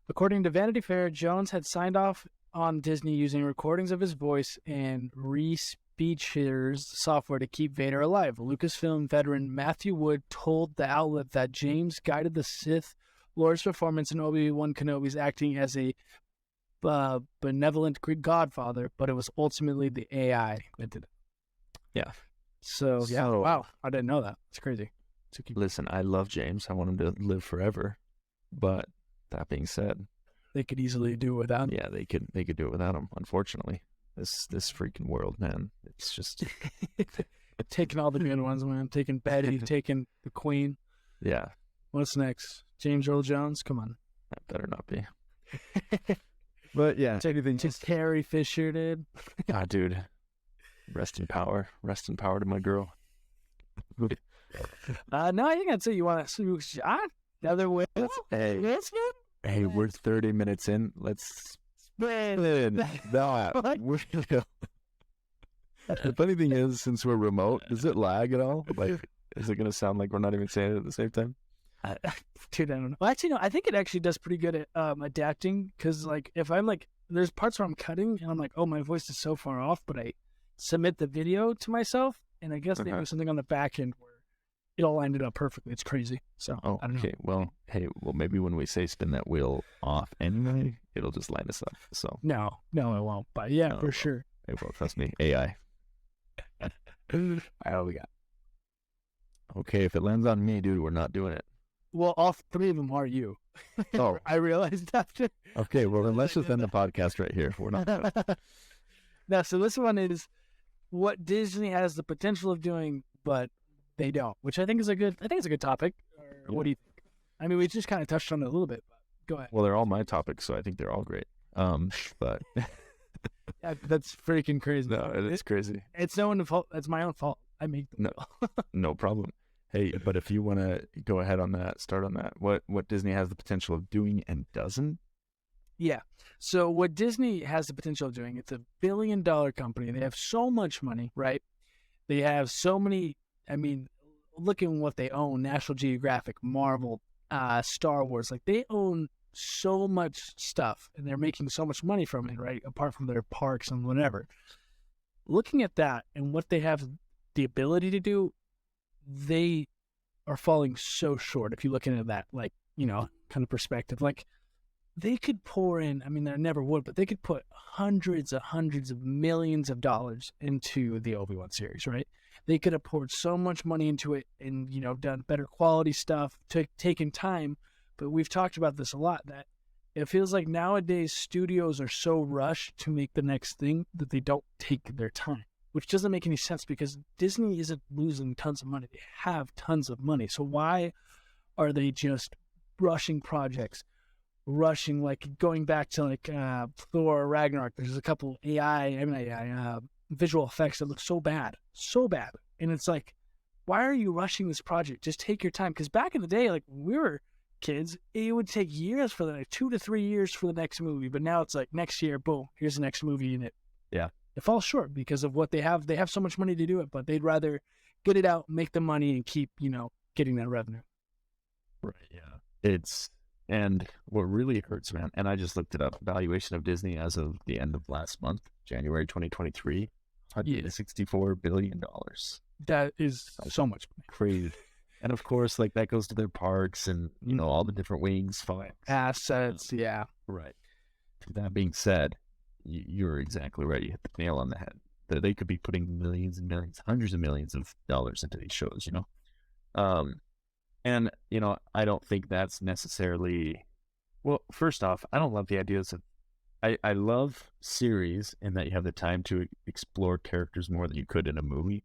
Speaker 2: according to Vanity Fair, Jones had signed off on Disney using recordings of his voice and re-speechers software to keep Vader alive. Lucasfilm veteran Matthew Wood told the outlet that James guided the Sith Lord's performance in Obi-Wan Kenobi's acting as a benevolent godfather, but it was ultimately the AI that did it.
Speaker 1: Yeah.
Speaker 2: So, yeah, wow. I didn't know that. It's crazy.
Speaker 1: Listen, I love James. I want him to live forever. But that being said,
Speaker 2: they could easily do it without him.
Speaker 1: Yeah, they could do it without him, unfortunately. This freaking world, man. It's just
Speaker 2: taking all the good ones, man. Taking Betty, taking the Queen.
Speaker 1: Yeah.
Speaker 2: What's next? James Earl Jones? Come on.
Speaker 1: That better not be. But yeah,
Speaker 2: anything just Carrie Fisher did.
Speaker 1: Ah, dude. Rest in power. Rest in power to my girl.
Speaker 2: No, I think I'd say you want to shot another way.
Speaker 1: Hey, we're 30 minutes in. Let's spin it. The funny thing is, since we're remote, does it lag at all? Like, is it going to sound like we're not even saying it at the same time?
Speaker 2: Dude, I don't know. Well, actually, no. I think it actually does pretty good at adapting because, like, if I'm like, there's parts where I'm cutting and I'm like, oh, my voice is so far off, but I submit the video to myself, and I guess they do something on the back end where it all ended up perfectly. It's crazy. So I don't know.
Speaker 1: Okay. Well, hey, maybe when we say spin that wheel off anyway, it'll just line us up. So
Speaker 2: No, it won't. But yeah,
Speaker 1: No,
Speaker 2: for sure.
Speaker 1: it will. Trust me. AI.
Speaker 2: All right, what we got?
Speaker 1: Okay, if it lands on me, dude, we're not doing it.
Speaker 2: Well, all three of them are you.
Speaker 1: Oh.
Speaker 2: I realized after.
Speaker 1: Okay, well then let's just end the podcast right here. We're not.
Speaker 2: No, so this one is what Disney has the potential of doing, but they don't, which I think is a good topic. Or what do you think? I mean, we just kind of touched on it a little bit, but go ahead.
Speaker 1: Well, they're all my topics, so I think they're all great. But
Speaker 2: yeah, that's freaking crazy.
Speaker 1: No, it's crazy.
Speaker 2: It's no one's fault. It's my own fault. I make them.
Speaker 1: No problem. Hey, but if you want to go ahead on that, start on that. What Disney has the potential of doing and doesn't?
Speaker 2: Yeah. So what Disney has the potential of doing, it's a billion-dollar company. They have so much money, right? They have so many, I mean, look at what they own, National Geographic, Marvel, Star Wars. Like, they own so much stuff, and they're making so much money from it, right? Apart from their parks and whatever. Looking at that and what they have the ability to do, they are falling so short if you look into that, like, you know, kind of perspective. Like, they could pour in, I mean, they never would, but they could put hundreds of millions of dollars into the Obi-Wan series, right? They could have poured so much money into it and, you know, done better quality stuff, taken time. But we've talked about this a lot, that it feels like nowadays studios are so rushed to make the next thing that they don't take their time, which doesn't make any sense because Disney isn't losing tons of money. They have tons of money. So why are they just rushing projects? Rushing, like, going back to, like, Thor Ragnarok, there's a couple visual effects that look so bad. And it's like, why are you rushing this project? Just take your time. Because back in the day, like, when we were kids, it would take years for like 2 to 3 years for the next movie. But now it's like next year, boom, here's the next movie, and it falls short because of what they have. They have so much money to do it, but they'd rather get it out, make the money, and keep, you know, getting that revenue.
Speaker 1: Right. Yeah. And what really hurts, man, and I just looked it up, valuation of Disney as of the end of last month, January 2023, $164 billion.
Speaker 2: That is so much money.
Speaker 1: Crazy. And of course, like, that goes to their parks and, you know, all the different wings,
Speaker 2: assets. Yeah.
Speaker 1: Right. That being said, you're exactly right. You hit the nail on the head. They could be putting millions and millions, hundreds of millions of dollars into these shows, you know? And, you know, I don't think that's necessarily, well, first off, I don't love the ideas of, I love series in that you have the time to explore characters more than you could in a movie.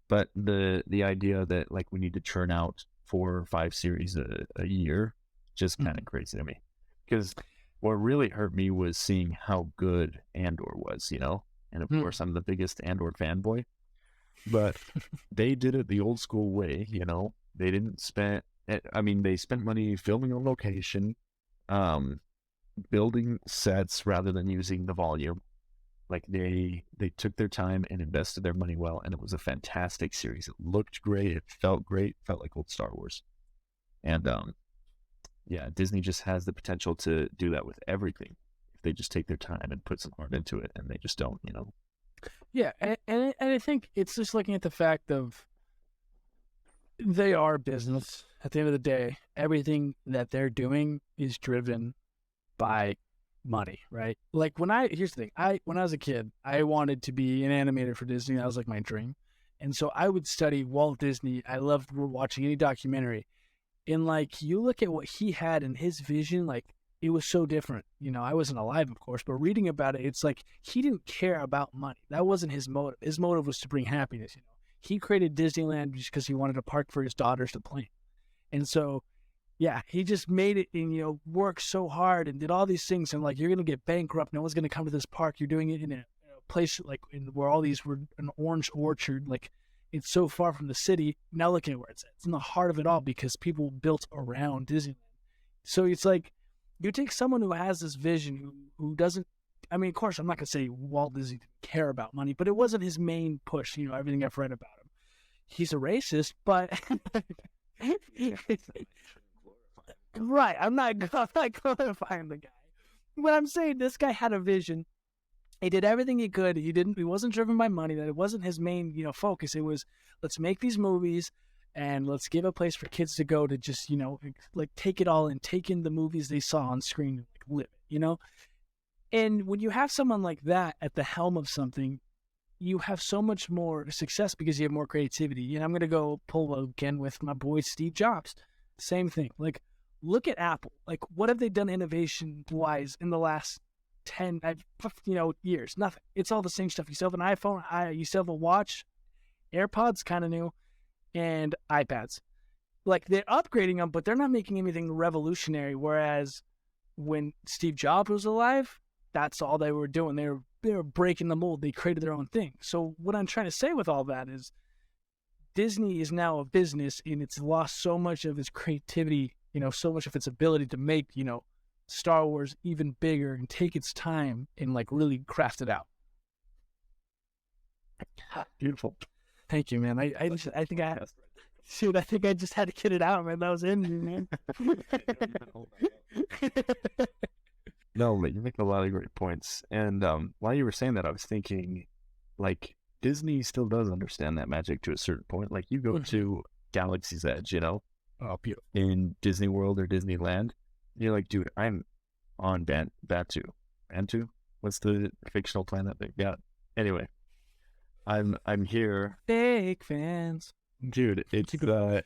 Speaker 1: But the idea that, like, we need to churn out 4 or 5 series a year, just kind of crazy to me. Because what really hurt me was seeing how good Andor was, you know? And of course, I'm the biggest Andor fanboy. But they did it the old school way, you know? They didn't spend, I mean, they spent money filming on location, building sets rather than using the volume. Like, they took their time and invested their money well, and it was a fantastic series. It looked great. It felt great. Felt like old Star Wars. And, yeah, Disney just has the potential to do that with everything if they just take their time and put some heart into it, and they just don't, you know?
Speaker 2: Yeah, and I think it's just looking at the fact of, they are business. At the end of the day, everything that they're doing is driven by money, right? Like, here's the thing. When I was a kid, I wanted to be an animator for Disney. That was like my dream. And so I would study Walt Disney. I loved watching any documentary. And, like, you look at what he had in his vision, like, it was so different. You know, I wasn't alive, of course, but reading about it, it's like he didn't care about money. That wasn't his motive. His motive was to bring happiness, you know. He created Disneyland just because he wanted a park for his daughters to play. And so, yeah, he just made it and, you know, worked so hard and did all these things. And, like, you're going to get bankrupt. No one's going to come to this park. You're doing it in a place, like, where all these were an orange orchard. Like, it's so far from the city. Now look at where it's at. It's in the heart of it all because people built around Disneyland. So it's like, you take someone who has this vision, who doesn't, I mean, of course, I'm not going to say Walt Disney didn't care about money, but it wasn't his main push, you know, everything I've read about him. He's a racist, but Right. I'm not glorifying the guy. But I'm saying this guy had a vision. He did everything he could. He wasn't driven by money. That it wasn't his main, focus. It was, let's make these movies and let's give a place for kids to go to just, like take it all in, take in the movies they saw on screen and like live it, And when you have someone like that at the helm of something, you have so much more success because you have more creativity. And I'm going to go pull again with my boy Steve Jobs. Same thing. Like, look at Apple. Like, what have they done innovation-wise in the last 10, years? Nothing. It's all the same stuff. You still have an iPhone. You still have a watch. AirPods, kind of new. And iPads. Like, they're upgrading them, but they're not making anything revolutionary. Whereas when Steve Jobs was alive, that's all they were doing. They were breaking the mold. They created their own thing. So what I'm trying to say with all that is Disney is now a business, and it's lost so much of its creativity, so much of its ability to make, Star Wars even bigger and take its time and like really craft it out.
Speaker 1: Beautiful.
Speaker 2: Thank you, man. I think I just had to get it out, man. That was in me, man.
Speaker 1: No, but you make a lot of great points. And while you were saying that, I was thinking, like, Disney still does understand that magic to a certain point. Like, you go to Galaxy's Edge,
Speaker 2: Oh, beautiful.
Speaker 1: in Disney World or Disneyland, and you're like, dude, I'm on Batu. Bantu? What's the fictional planet they've got? Anyway, I'm here.
Speaker 2: Fake fans.
Speaker 1: Dude, it's well,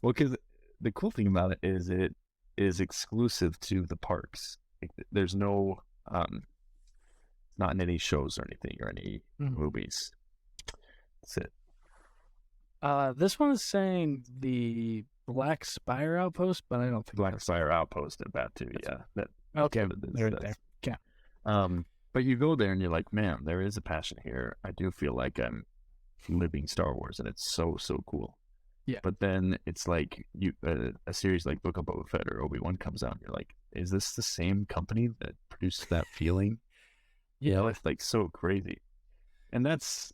Speaker 1: because the cool thing about it is exclusive to the parks. Like, there's no not in any shows or anything or any movies. That's it.
Speaker 2: This one is saying the Black Spire Outpost, but I don't think
Speaker 1: Black Spire Outpost at Batu. Yeah.
Speaker 2: Okay,
Speaker 1: there.
Speaker 2: Okay.
Speaker 1: But you go there and you're like, man, there is a passion here. I do feel like I'm living Star Wars, and it's so cool.
Speaker 2: Yeah.
Speaker 1: But then it's like a series like Book of Boba Fett or Obi-Wan comes out, and you're like, is this the same company that produced that feeling?
Speaker 2: Yeah,
Speaker 1: it's like so crazy, and that's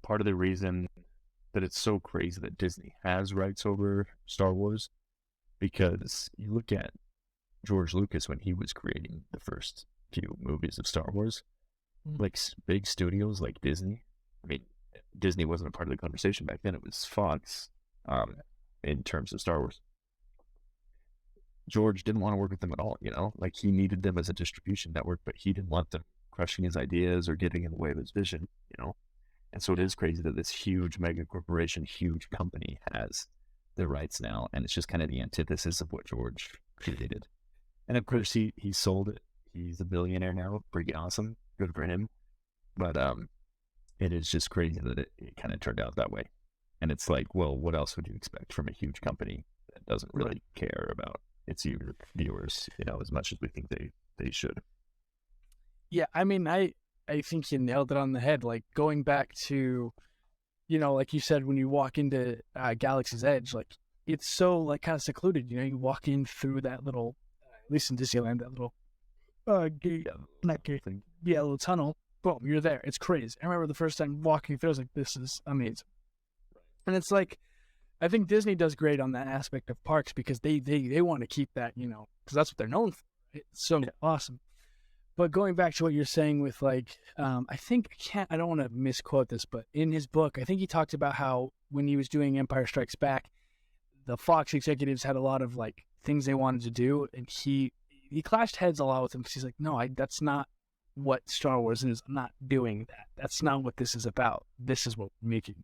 Speaker 1: part of the reason that it's so crazy that Disney has rights over Star Wars, because you look at George Lucas when he was creating the first few movies of Star Wars, like big studios like Disney. I mean, Disney wasn't a part of the conversation back then. It was Fox, in terms of Star Wars. George didn't want to work with them at all, like he needed them as a distribution network, but he didn't want them crushing his ideas or getting in the way of his vision, And so it is crazy that this huge mega corporation, huge company has the rights now, and it's just kind of the antithesis of what George created. And of course, he sold it. He's a billionaire now. Pretty awesome. Good for him. But it is just crazy that it kind of turned out that way. And it's like, well, what else would you expect from a huge company that doesn't really care about its viewers, as much as we think they should?
Speaker 2: Yeah, I mean, I think you nailed it on the head. Like, going back to, like you said, when you walk into Galaxy's Edge, like, it's so, like, kind of secluded. You walk in through that little, at least in Disneyland, that little little tunnel. Boom, you're there. It's crazy. I remember the first time walking through, I was like, this is amazing. And it's like, I think Disney does great on that aspect of parks because they want to keep that, because that's what they're known for. It's so awesome. But going back to what you're saying with like, I don't want to misquote this, but in his book, I think he talked about how when he was doing Empire Strikes Back, the Fox executives had a lot of like things they wanted to do, and he clashed heads a lot with them because he's like, no, that's not what Star Wars is. I'm not doing that. That's not what this is about. This is what we're making.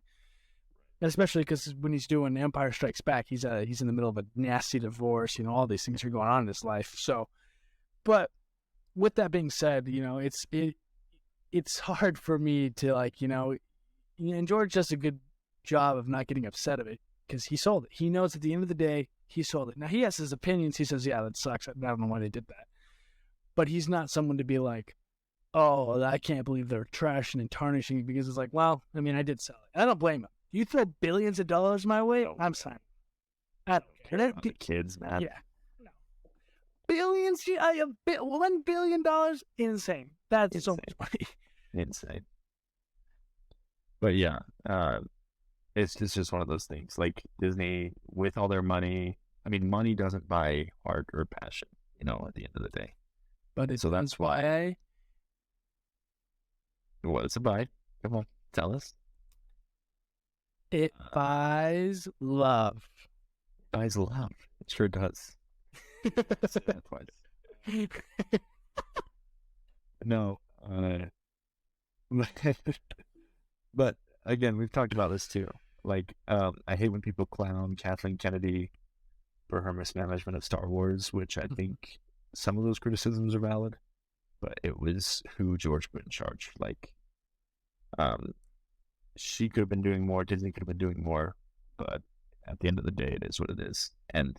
Speaker 2: And especially because when he's doing Empire Strikes Back, he's in the middle of a nasty divorce. All these things are going on in his life. So, but with that being said, it's hard for me to like, and George does a good job of not getting upset of it because he sold it. He knows at the end of the day, he sold it. Now he has his opinions. He says, yeah, that sucks. I don't know why they did that. But he's not someone to be like, oh, I can't believe they're trashing and tarnishing it, because it's like, well, I mean, I did sell it. I don't blame him. You throw billions of dollars my way, I'm signing. I don't care.
Speaker 1: The kids, man.
Speaker 2: Yeah. No. Billions? $1 billion? Insane. That's insane. So much money.
Speaker 1: Insane. But yeah, it's just one of those things. Like Disney, with all their money, I mean, money doesn't buy art or passion, at the end of the day.
Speaker 2: But
Speaker 1: So that's why.
Speaker 2: why
Speaker 1: What's a buy? Come on, tell us.
Speaker 2: it buys love.
Speaker 1: Buys love. It sure does. Say that twice. No. But again, we've talked about this too. Like, I hate when people clown Kathleen Kennedy for her mismanagement of Star Wars, which I think some of those criticisms are valid, but it was who George put in charge. Like, she could have been doing more, Disney could have been doing more, but at the end of the day, it is what it is. And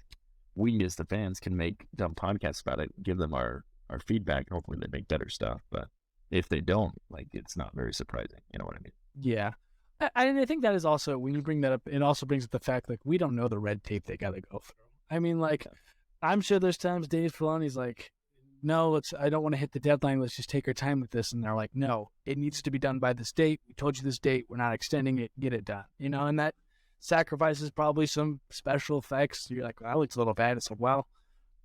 Speaker 1: we as the fans can make dumb podcasts about it, give them our feedback, and hopefully they make better stuff. But if they don't, like, it's not very surprising. You know what I mean?
Speaker 2: Yeah. I think that is also, when you bring that up, it also brings up the fact, like, we don't know the red tape they got to go through. I mean, like, I'm sure there's times Dave Filoni's like, no, I don't want to hit the deadline. Let's just take our time with this. And they're like, no, it needs to be done by this date. We told you this date. We're not extending it. Get it done. And that sacrifices probably some special effects. You're like, well, that looks a little bad. It's like, well,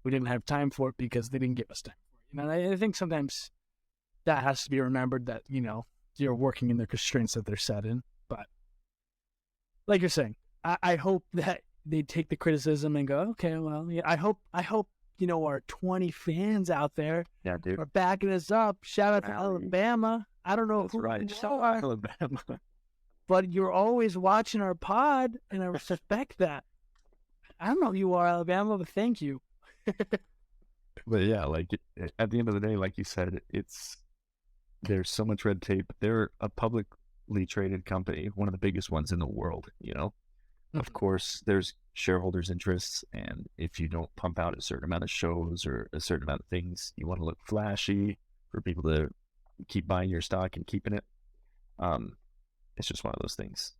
Speaker 2: we didn't have time for it because they didn't give us time for it. And I think sometimes that has to be remembered, that, you're working in the constraints that they're set in. But like you're saying, I hope that they take the criticism and go, okay, well, yeah, I hope, our 20 fans out there are backing us up. Shout out to Alabama. I don't know
Speaker 1: That's
Speaker 2: who
Speaker 1: right.
Speaker 2: you
Speaker 1: Shout
Speaker 2: are,
Speaker 1: out to Alabama.
Speaker 2: but you're always watching our pod, and I respect that. I don't know who you are, Alabama, but thank you.
Speaker 1: But yeah, like, at the end of the day, like you said, there's so much red tape. They're a publicly traded company, one of the biggest ones in the world, Of course, there's shareholders' interests, and if you don't pump out a certain amount of shows or a certain amount of things, you want to look flashy for people to keep buying your stock and keeping it. It's just one of those things.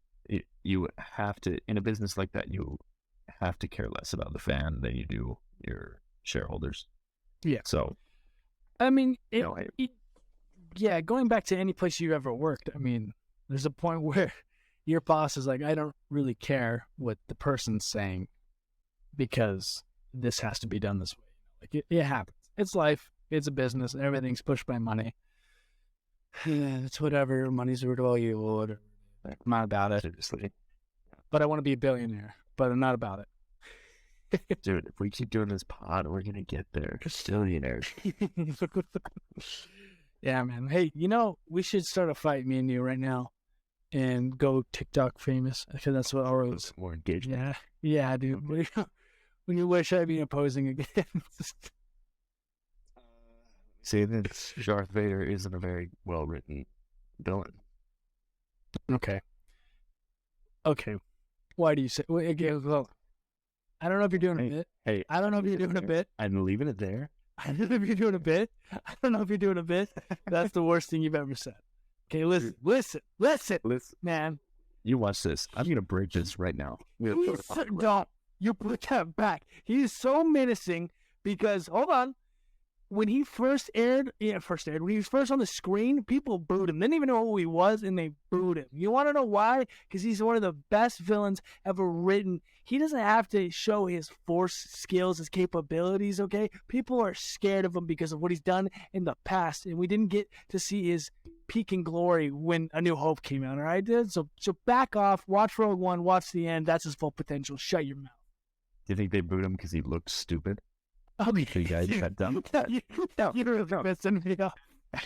Speaker 1: You have to, in a business like that, you have to care less about the fan than you do your shareholders.
Speaker 2: Yeah.
Speaker 1: So,
Speaker 2: I mean, yeah, going back to any place you ever worked, I mean, there's a point where your boss is like, I don't really care what the person's saying because this has to be done this way. Like, it happens. It's life. It's a business. Everything's pushed by money. It's whatever. Money's a all you, Lord. I'm not about it.
Speaker 1: Seriously.
Speaker 2: But I want to be a billionaire, but I'm not about it.
Speaker 1: Dude, if we keep doing this pod, we're going to get there. Billionaires.
Speaker 2: Yeah, man. Hey, we should start a fight, me and you, right now, and go TikTok famous, because that's what our
Speaker 1: more engagement.
Speaker 2: Yeah, dude. Okay. When you wish I'd be opposing again.
Speaker 1: See, this Darth Vader isn't a very well written villain.
Speaker 2: Okay. Why do you say? Well, I don't know if you're doing a bit.
Speaker 1: Hey,
Speaker 2: I don't know if you're doing a bit.
Speaker 1: I'm leaving it there.
Speaker 2: I don't know if you're doing a bit. I don't know if you're doing a bit. That's the worst thing you've ever said. Okay, listen, man.
Speaker 1: You watch this. I'm going to break this right now.
Speaker 2: Don't. You put that back. He's so menacing because, hold on, when he when he was first on the screen, people booed him. They didn't even know who he was, and they booed him. You want to know why? Because he's one of the best villains ever written. He doesn't have to show his force skills, his capabilities, okay? People are scared of him because of what he's done in the past, and we didn't get to see his peak in glory when A New Hope came out, all right, dude? So back off, watch Rogue One, watch the end. That's his full potential. Shut your mouth.
Speaker 1: Do you think they booed him because he looked stupid?
Speaker 2: Okay.
Speaker 1: You guys got dumb?
Speaker 2: You're messing me up.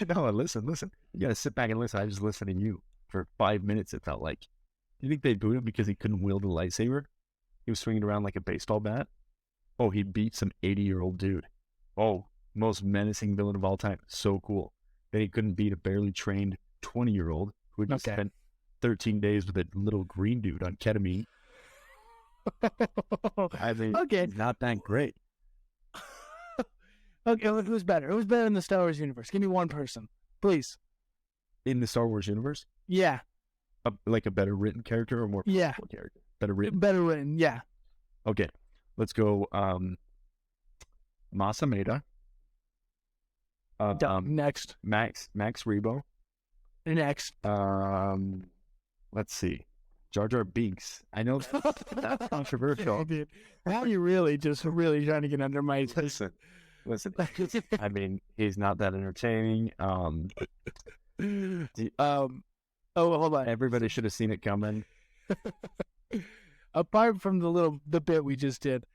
Speaker 1: No, listen. You got to sit back and listen. I just listened to you for 5 minutes, it felt like. Do you think they booed him because he couldn't wield a lightsaber? He was swinging around like a baseball bat? Oh, he beat some 80-year-old dude. Oh, most menacing villain of all time. So cool. Then he couldn't beat a barely trained 20-year-old who had just spent 13 days with a little green dude on ketamine. I mean, he's not that great.
Speaker 2: Okay, who's better? Who's better in the Star Wars universe? Give me one person, please.
Speaker 1: In the Star Wars universe?
Speaker 2: Yeah.
Speaker 1: Like a better written character or more powerful character? Better written?
Speaker 2: Better written, yeah.
Speaker 1: Okay, let's go Masameda.
Speaker 2: Next.
Speaker 1: Max Rebo.
Speaker 2: Next.
Speaker 1: Let's see. Jar Jar Binks. I know that's controversial.
Speaker 2: Dude, now you're really trying to get under my
Speaker 1: Listen. I mean, he's not that entertaining.
Speaker 2: Oh, hold on.
Speaker 1: Everybody should have seen it coming.
Speaker 2: Apart from the bit we just did,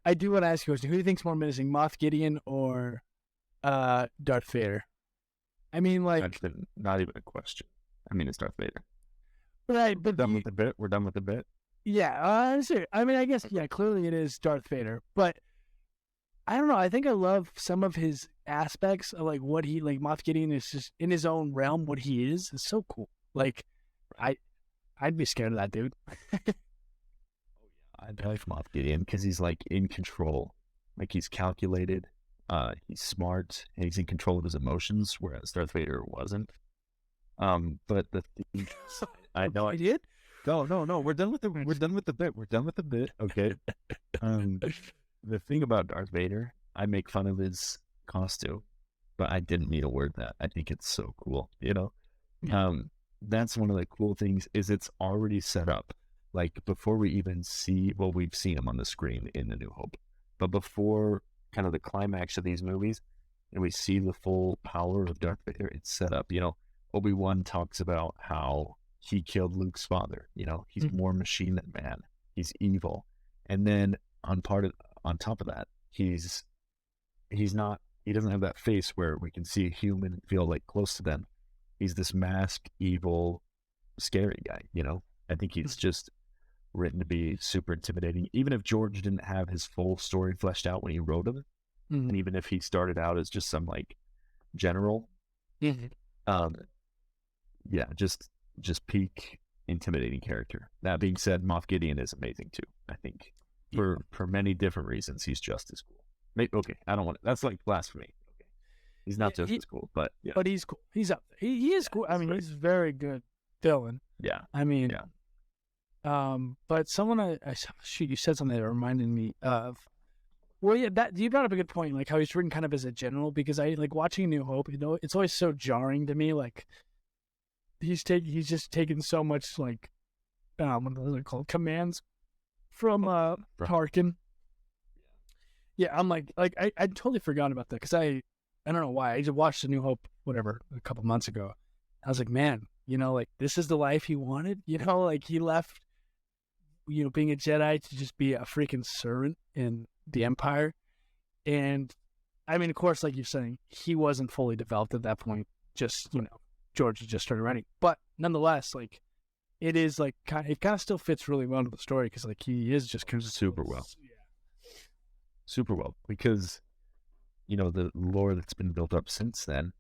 Speaker 2: I do want to ask you a question. Who do you think's more menacing, Moff Gideon or Darth Vader? I mean, like,
Speaker 1: That's not even a question. I mean, it's Darth Vader.
Speaker 2: Right,
Speaker 1: We're
Speaker 2: but
Speaker 1: done with the bit. We're done with the bit.
Speaker 2: yeah, sure. I mean, I guess clearly it is Darth Vader, but I don't know. I think I love some of his aspects of like what he like. Moff Gideon is just in his own realm. What he is so cool. Like, I'd be scared of that dude.
Speaker 1: I like Moff Gideon because he's like in control. Like he's calculated. He's smart. And he's in control of his emotions, whereas Darth Vader wasn't. But the thing, I know
Speaker 2: I did.
Speaker 1: No. We're done with the bit. Okay. The thing about Darth Vader, I make fun of his costume, but I didn't mean to word that. I think it's so cool. You know, that's one of the cool things is it's already set up. Like before we even see, well, we've seen him on the screen in The New Hope, but before kind of the climax of these movies, and we see the full power of Darth Vader, it's set up. You know, Obi-Wan talks about how he killed Luke's father. You know, he's more machine than man. He's evil. And then on top of that, he doesn't have that face where we can see a human and feel like close to them. He's this masked, evil, scary guy, you know? I think he's just written to be super intimidating. Even if George didn't have his full story fleshed out when he wrote him, and even if he started out as just some like general, just peak intimidating character. That being said, Moff Gideon is amazing too. I think for many different reasons, he's just as cool. Okay, I don't want that's like blasphemy. Okay, he's not just as cool, but yeah.
Speaker 2: But he's cool. He's up there. He is cool. I mean, he's very good villain.
Speaker 1: Yeah.
Speaker 2: I mean, but someone shoot, you said something that reminded me of. Well, yeah, that you brought up a good point, like how he's written kind of as a general, because I like watching New Hope. You know, it's always so jarring to me. Like he's just taken so much like what are they called, commands from Tarkin. Yeah, I'm like I totally forgot about that because I don't know why. I just watched The New Hope a couple months ago. I was like, man, you know, like this is the life he wanted. You know, like he left, you know, being a Jedi to just be a freaking servant in the Empire. And I mean, of course, like you're saying, he wasn't fully developed at that point. Just, you know, George had just started writing. But nonetheless, like it is like it kind of still fits really well into the story because like he is just
Speaker 1: super well. Super well, because you know the lore that's been built up since then.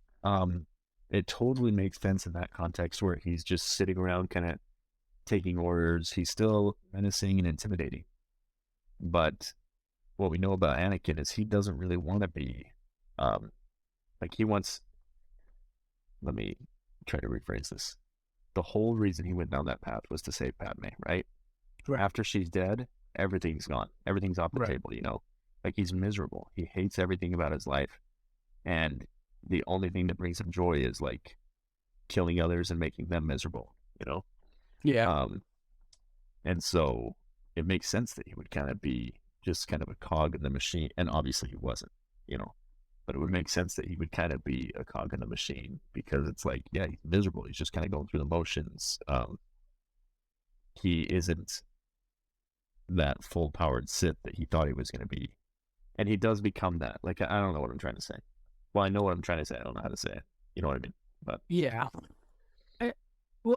Speaker 1: It totally makes sense in that context where he's just sitting around kind of taking orders. He's still menacing and intimidating. But what we know about Anakin is he doesn't really want to be, like he wants, let me try to rephrase this. The whole reason he went down that path was to save Padme, right? After she's dead, everything's gone. Everything's off the table, you know? Like he's miserable. He hates everything about his life. And the only thing that brings him joy is like killing others and making them miserable, you know?
Speaker 2: Yeah.
Speaker 1: And so it makes sense that he would kind of be just kind of a cog in the machine. And obviously he wasn't, you know, but it would make sense that he would kind of be a cog in the machine because it's like, yeah, he's miserable. He's just kind of going through the motions. He isn't that full powered Sith that he thought he was going to be. And he does become that. Like, I don't know what I'm trying to say. Well, I know what I'm trying to say. I don't know how to say it. You know what I mean? But
Speaker 2: yeah.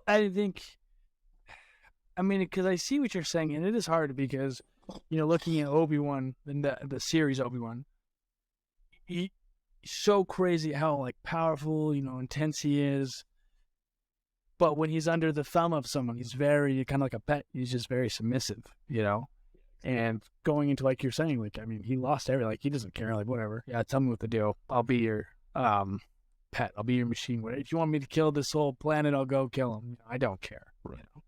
Speaker 2: I think, I mean, because I see what you're saying, and it is hard because, you know, looking at Obi-Wan, and the series Obi-Wan, he's so crazy how, like, powerful, you know, intense he is. But when he's under the thumb of someone, he's very, kind of like a pet. He's just very submissive, you know? And going into, like you're saying, like, I mean, he lost everything. Like, he doesn't care. Like, whatever. Yeah, tell me what to do. I'll be your pet. I'll be your machine. If you want me to kill this whole planet, I'll go kill him. I don't care.
Speaker 1: Right.
Speaker 2: You know?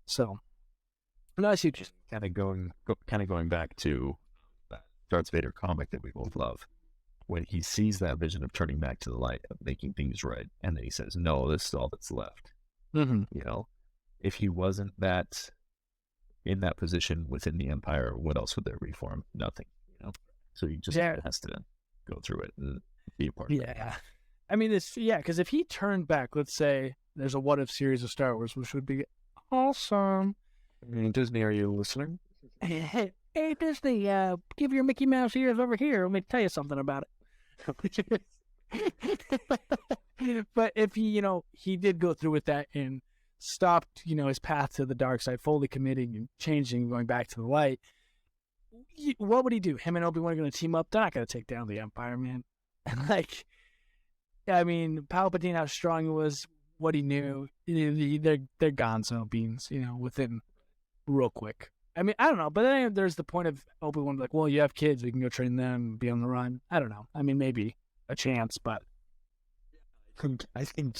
Speaker 2: So, no, I see what you're
Speaker 1: kind of going back to that Darth Vader comic that we both love. When he sees that vision of turning back to the light, of making things right, and then he says, no, this is all that's left.
Speaker 2: Mm-hmm.
Speaker 1: You know, if he wasn't that in that position within the Empire, what else would there be for him? Nothing, you know. So he just has to go through it and be a part of it.
Speaker 2: Yeah. I mean, because if he turned back, let's say there's a what if series of Star Wars, which would be awesome.
Speaker 1: I mean, Disney, are you listening?
Speaker 2: Hey, Disney, give your Mickey Mouse ears over here. Let me tell you something about it. But if he did go through with that and stopped, his path to the dark side, fully committing and changing, going back to the light, what would he do? Him and Obi-Wan are going to team up? They're not going to take down the Empire, man. Like, I mean, Palpatine, how strong he was, what he knew, they're gonzo beans, within real quick. I mean, I don't know, but then there's the point of Obi-Wan, like, well, you have kids, we can go train them, be on the run. I don't know. I mean, maybe a chance, but
Speaker 1: I think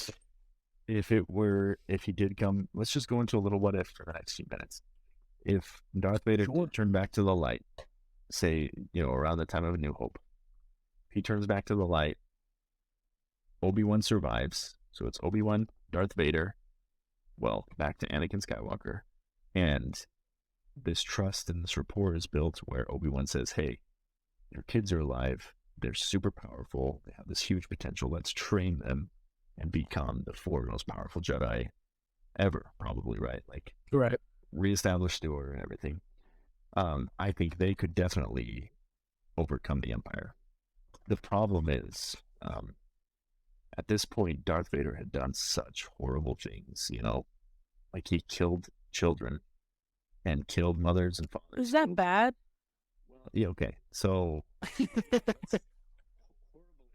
Speaker 1: if he did come, let's just go into a little what if for the next few minutes. If Darth Vader turned back to the light, say, around the time of A New Hope, he turns back to the light, Obi-Wan survives, so it's Obi-Wan, Darth Vader, well, back to Anakin Skywalker, and this trust and this rapport is built where Obi-Wan says, hey, your kids are alive, they're super powerful, they have this huge potential, let's train them and become the 4 most powerful Jedi ever, probably, right? Like,
Speaker 2: right.
Speaker 1: Reestablish the order and everything. I think they could definitely overcome the Empire. The problem is, at this point, Darth Vader had done such horrible things, like he killed children and killed mothers and fathers.
Speaker 2: Is that bad?
Speaker 1: Well, yeah, okay. So, horrible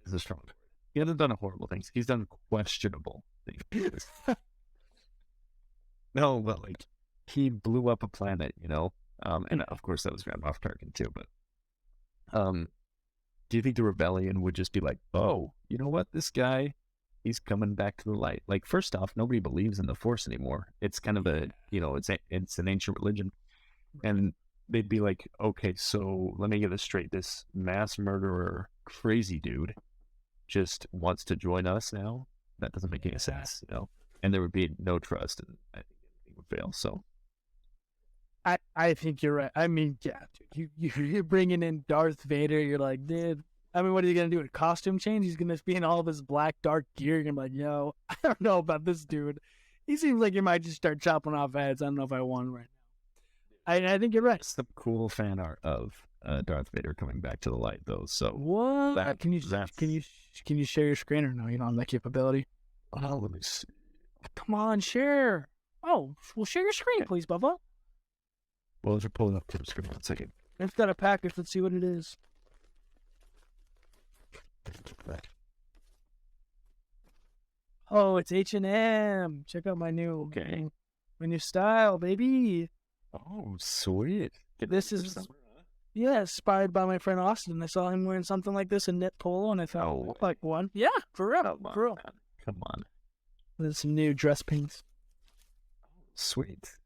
Speaker 1: is a strong word. He hasn't done horrible things. He's done questionable things. No, but like, he blew up a planet, and of course that was Grand Moff Tarkin too, but do you think the rebellion would just be like, oh, you know what, this guy, he's coming back to the light? Like, first off, nobody believes in the Force anymore. It's kind of it's an ancient religion, and they'd be like, okay, so let me get this straight, this mass murderer crazy dude just wants to join us now? That doesn't make any sense, and there would be no trust, and I think everything would fail. So
Speaker 2: I think you're right. I mean, yeah, dude, you're bringing in Darth Vader. You're like, dude. I mean, what are you gonna do? A costume change? He's gonna be in all of his black dark gear. You're gonna be like, yo, I don't know about this dude. He seems like he might just start chopping off heads. I don't know if I want right now. I think you're right.
Speaker 1: Some cool fan art of Darth Vader coming back to the light, though. So
Speaker 2: what? Can you share your screen or no? You don't have that capability.
Speaker 1: Oh, let me see.
Speaker 2: Come on, share. Oh, well, share your screen, please, Bubba.
Speaker 1: Well, let's pull it up to the screen. 1 second.
Speaker 2: It's got a package. Let's see what it is. Oh, it's H&M. Check out my new style, baby.
Speaker 1: Oh, sweet.
Speaker 2: This is inspired by my friend Austin. I saw him wearing something like this, a knit polo, and I thought, looked like one. Yeah, for real.
Speaker 1: Man. Come on.
Speaker 2: There's some new dress pinks.
Speaker 1: Sweet.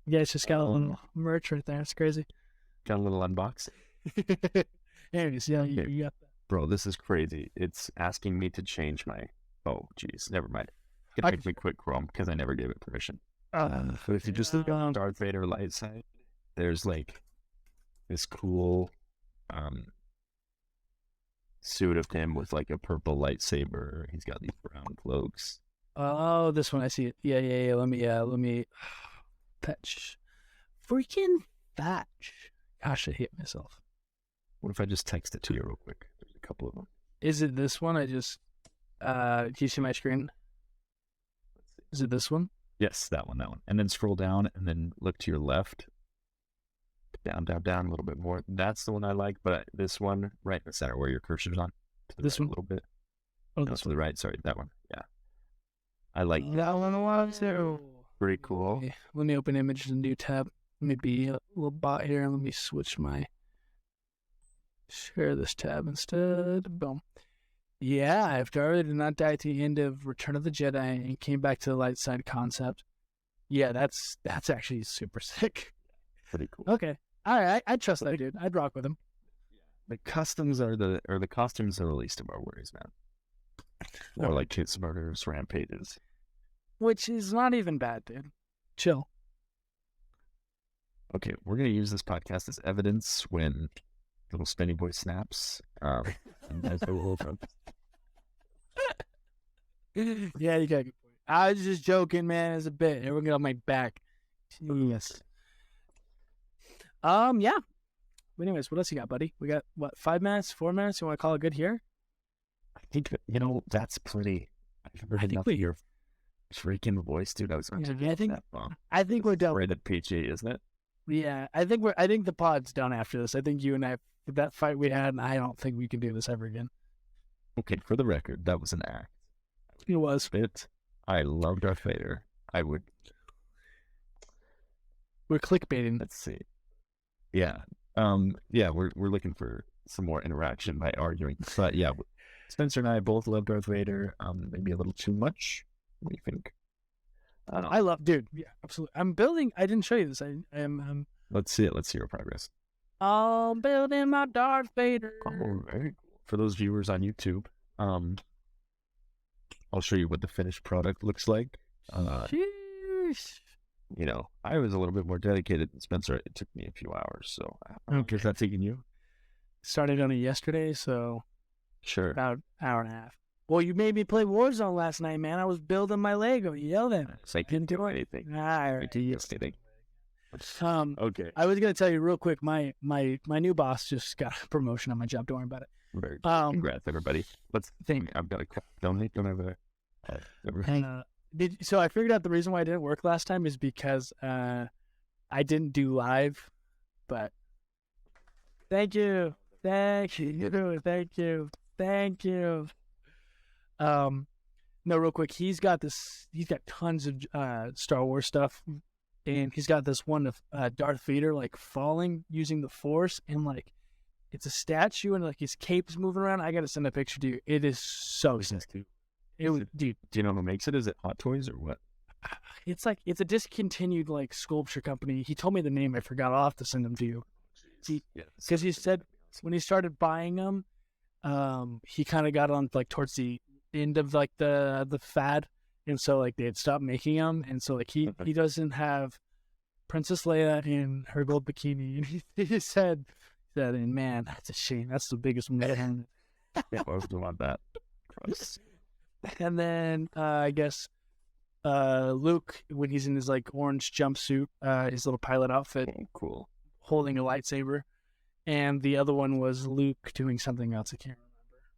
Speaker 2: Yeah, it's just got a little merch right there. It's crazy.
Speaker 1: Got a little unboxing.
Speaker 2: Anyways, yeah, you got that.
Speaker 1: Bro, this is crazy. It's asking me to change my... Oh, geez. Never mind. It's going to make me quit Chrome because I never gave it permission. So if you just look on Darth Vader light side, there's like this cool suit of him with like a purple lightsaber. He's got these brown cloaks.
Speaker 2: Oh, this one, I see it. Yeah. Let me fetch. Freaking fetch. Gosh, I hate myself.
Speaker 1: What if I just text it to you real quick? There's a couple of them.
Speaker 2: Is it this one? Do you see my screen? Is it this one?
Speaker 1: Yes, that one. And then scroll down and then look to your left. Down a little bit more. That's the one I like, but this one, right in the center where your cursor's on.
Speaker 2: This one?
Speaker 1: A little bit.
Speaker 2: Oh,
Speaker 1: no, to the right. Sorry, that one. Yeah. I like
Speaker 2: that one a lot too.
Speaker 1: Pretty cool.
Speaker 2: Okay. Let me open images in a new tab. Let me be a little bot here. Let me switch share this tab instead. Boom. Yeah, if Darth Vader did not die at the end of Return of the Jedi and came back to the light side concept, yeah, that's actually super sick.
Speaker 1: Pretty cool.
Speaker 2: Okay. All right, I trust that dude. I'd rock with him.
Speaker 1: The costumes are the least of our worries, man. Or like kids murders, rampages.
Speaker 2: Which is not even bad, dude. chill.
Speaker 1: Okay, we're gonna use this podcast as evidence when little spinny boy snaps. And that's a little
Speaker 2: Yeah, you got a good point. I was just joking, man. It's a bit. Everyone get on my back. Yes. Yeah. Anyways, what else you got, buddy? We got what, 5 minutes, 4 minutes? You want to call it good here?
Speaker 1: I think that's plenty. I've never
Speaker 2: I
Speaker 1: had
Speaker 2: think
Speaker 1: nothing your freaking voice, dude. I was going to
Speaker 2: I think
Speaker 1: that bomb.
Speaker 2: I think we're done.
Speaker 1: Right at PG, isn't it?
Speaker 2: Yeah, I think the pod's done after this. I think you and I, that fight we had, I don't think we can do this ever again.
Speaker 1: Okay, for the record, that was an act.
Speaker 2: It was.
Speaker 1: I love Darth Vader. I would.
Speaker 2: We're clickbaiting.
Speaker 1: Let's see. Yeah. Yeah, we're looking for some more interaction by arguing. But yeah, Spencer and I both love Darth Vader. Maybe a little too much. What do you think?
Speaker 2: I love, dude. Yeah, absolutely. I'm building. I didn't show you this. I am.
Speaker 1: Let's see it. Let's see your progress.
Speaker 2: I'm building my Darth Vader.
Speaker 1: Oh, very cool. For those viewers on YouTube, I'll show you what the finished product looks like.
Speaker 2: Sheesh.
Speaker 1: I was a little bit more dedicated than Spencer. It took me a few hours. So, how long is that taking you?
Speaker 2: Started on it yesterday, so
Speaker 1: Sure.
Speaker 2: about an hour and a half. Well, you made me play Warzone last night, man. I was building my Lego. You yelled at me.
Speaker 1: So I didn't do anything.
Speaker 2: I
Speaker 1: anything. Okay.
Speaker 2: I was gonna tell you real quick. My new boss just got a promotion on my job. Don't worry about it.
Speaker 1: Very congrats, everybody. Let's think. I've got a donate. Don't have a.
Speaker 2: So I figured out the reason why I didn't work last time is because I didn't do live. But thank you. No, real quick. He's got tons of Star Wars stuff, and he's got this one of Darth Vader like falling using the Force, and like it's a statue, and like his cape's moving around. I gotta send a picture to you. It is so sick. Dude.
Speaker 1: Do you know who makes it? Is it Hot Toys or what?
Speaker 2: It's a discontinued like sculpture company. He told me the name. I forgot. I'll have to send them to you. Because he said when he started buying them, he kind of got on like towards the end of like the fad, and so like they had stopped making them, and so like he doesn't have Princess Leia in her gold bikini, and he said, and man, that's a shame. That's the biggest one.
Speaker 1: Yeah, I was want that.
Speaker 2: And then I guess Luke, when he's in his like orange jumpsuit, his little pilot outfit,
Speaker 1: cool,
Speaker 2: holding a lightsaber, and the other one was Luke doing something else. I can't remember.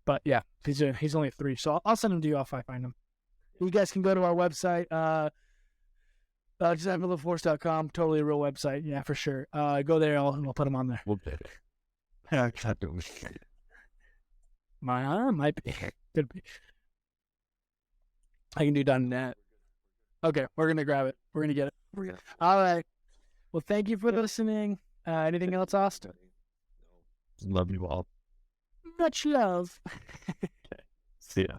Speaker 2: But yeah, he's only 3, so I'll send him to you if I find him. You guys can go to our website, designfortheforce.com. Totally a real website, yeah, for sure. Go there, I'll put them on there.
Speaker 1: We'll get it. I can't do it.
Speaker 2: Might be, could be. I can do .net. Okay, we're gonna grab it. We're gonna get it. All right. Well, thank you for listening. Anything else, Austin?
Speaker 1: Love you all.
Speaker 2: Much love.
Speaker 1: Okay. See ya.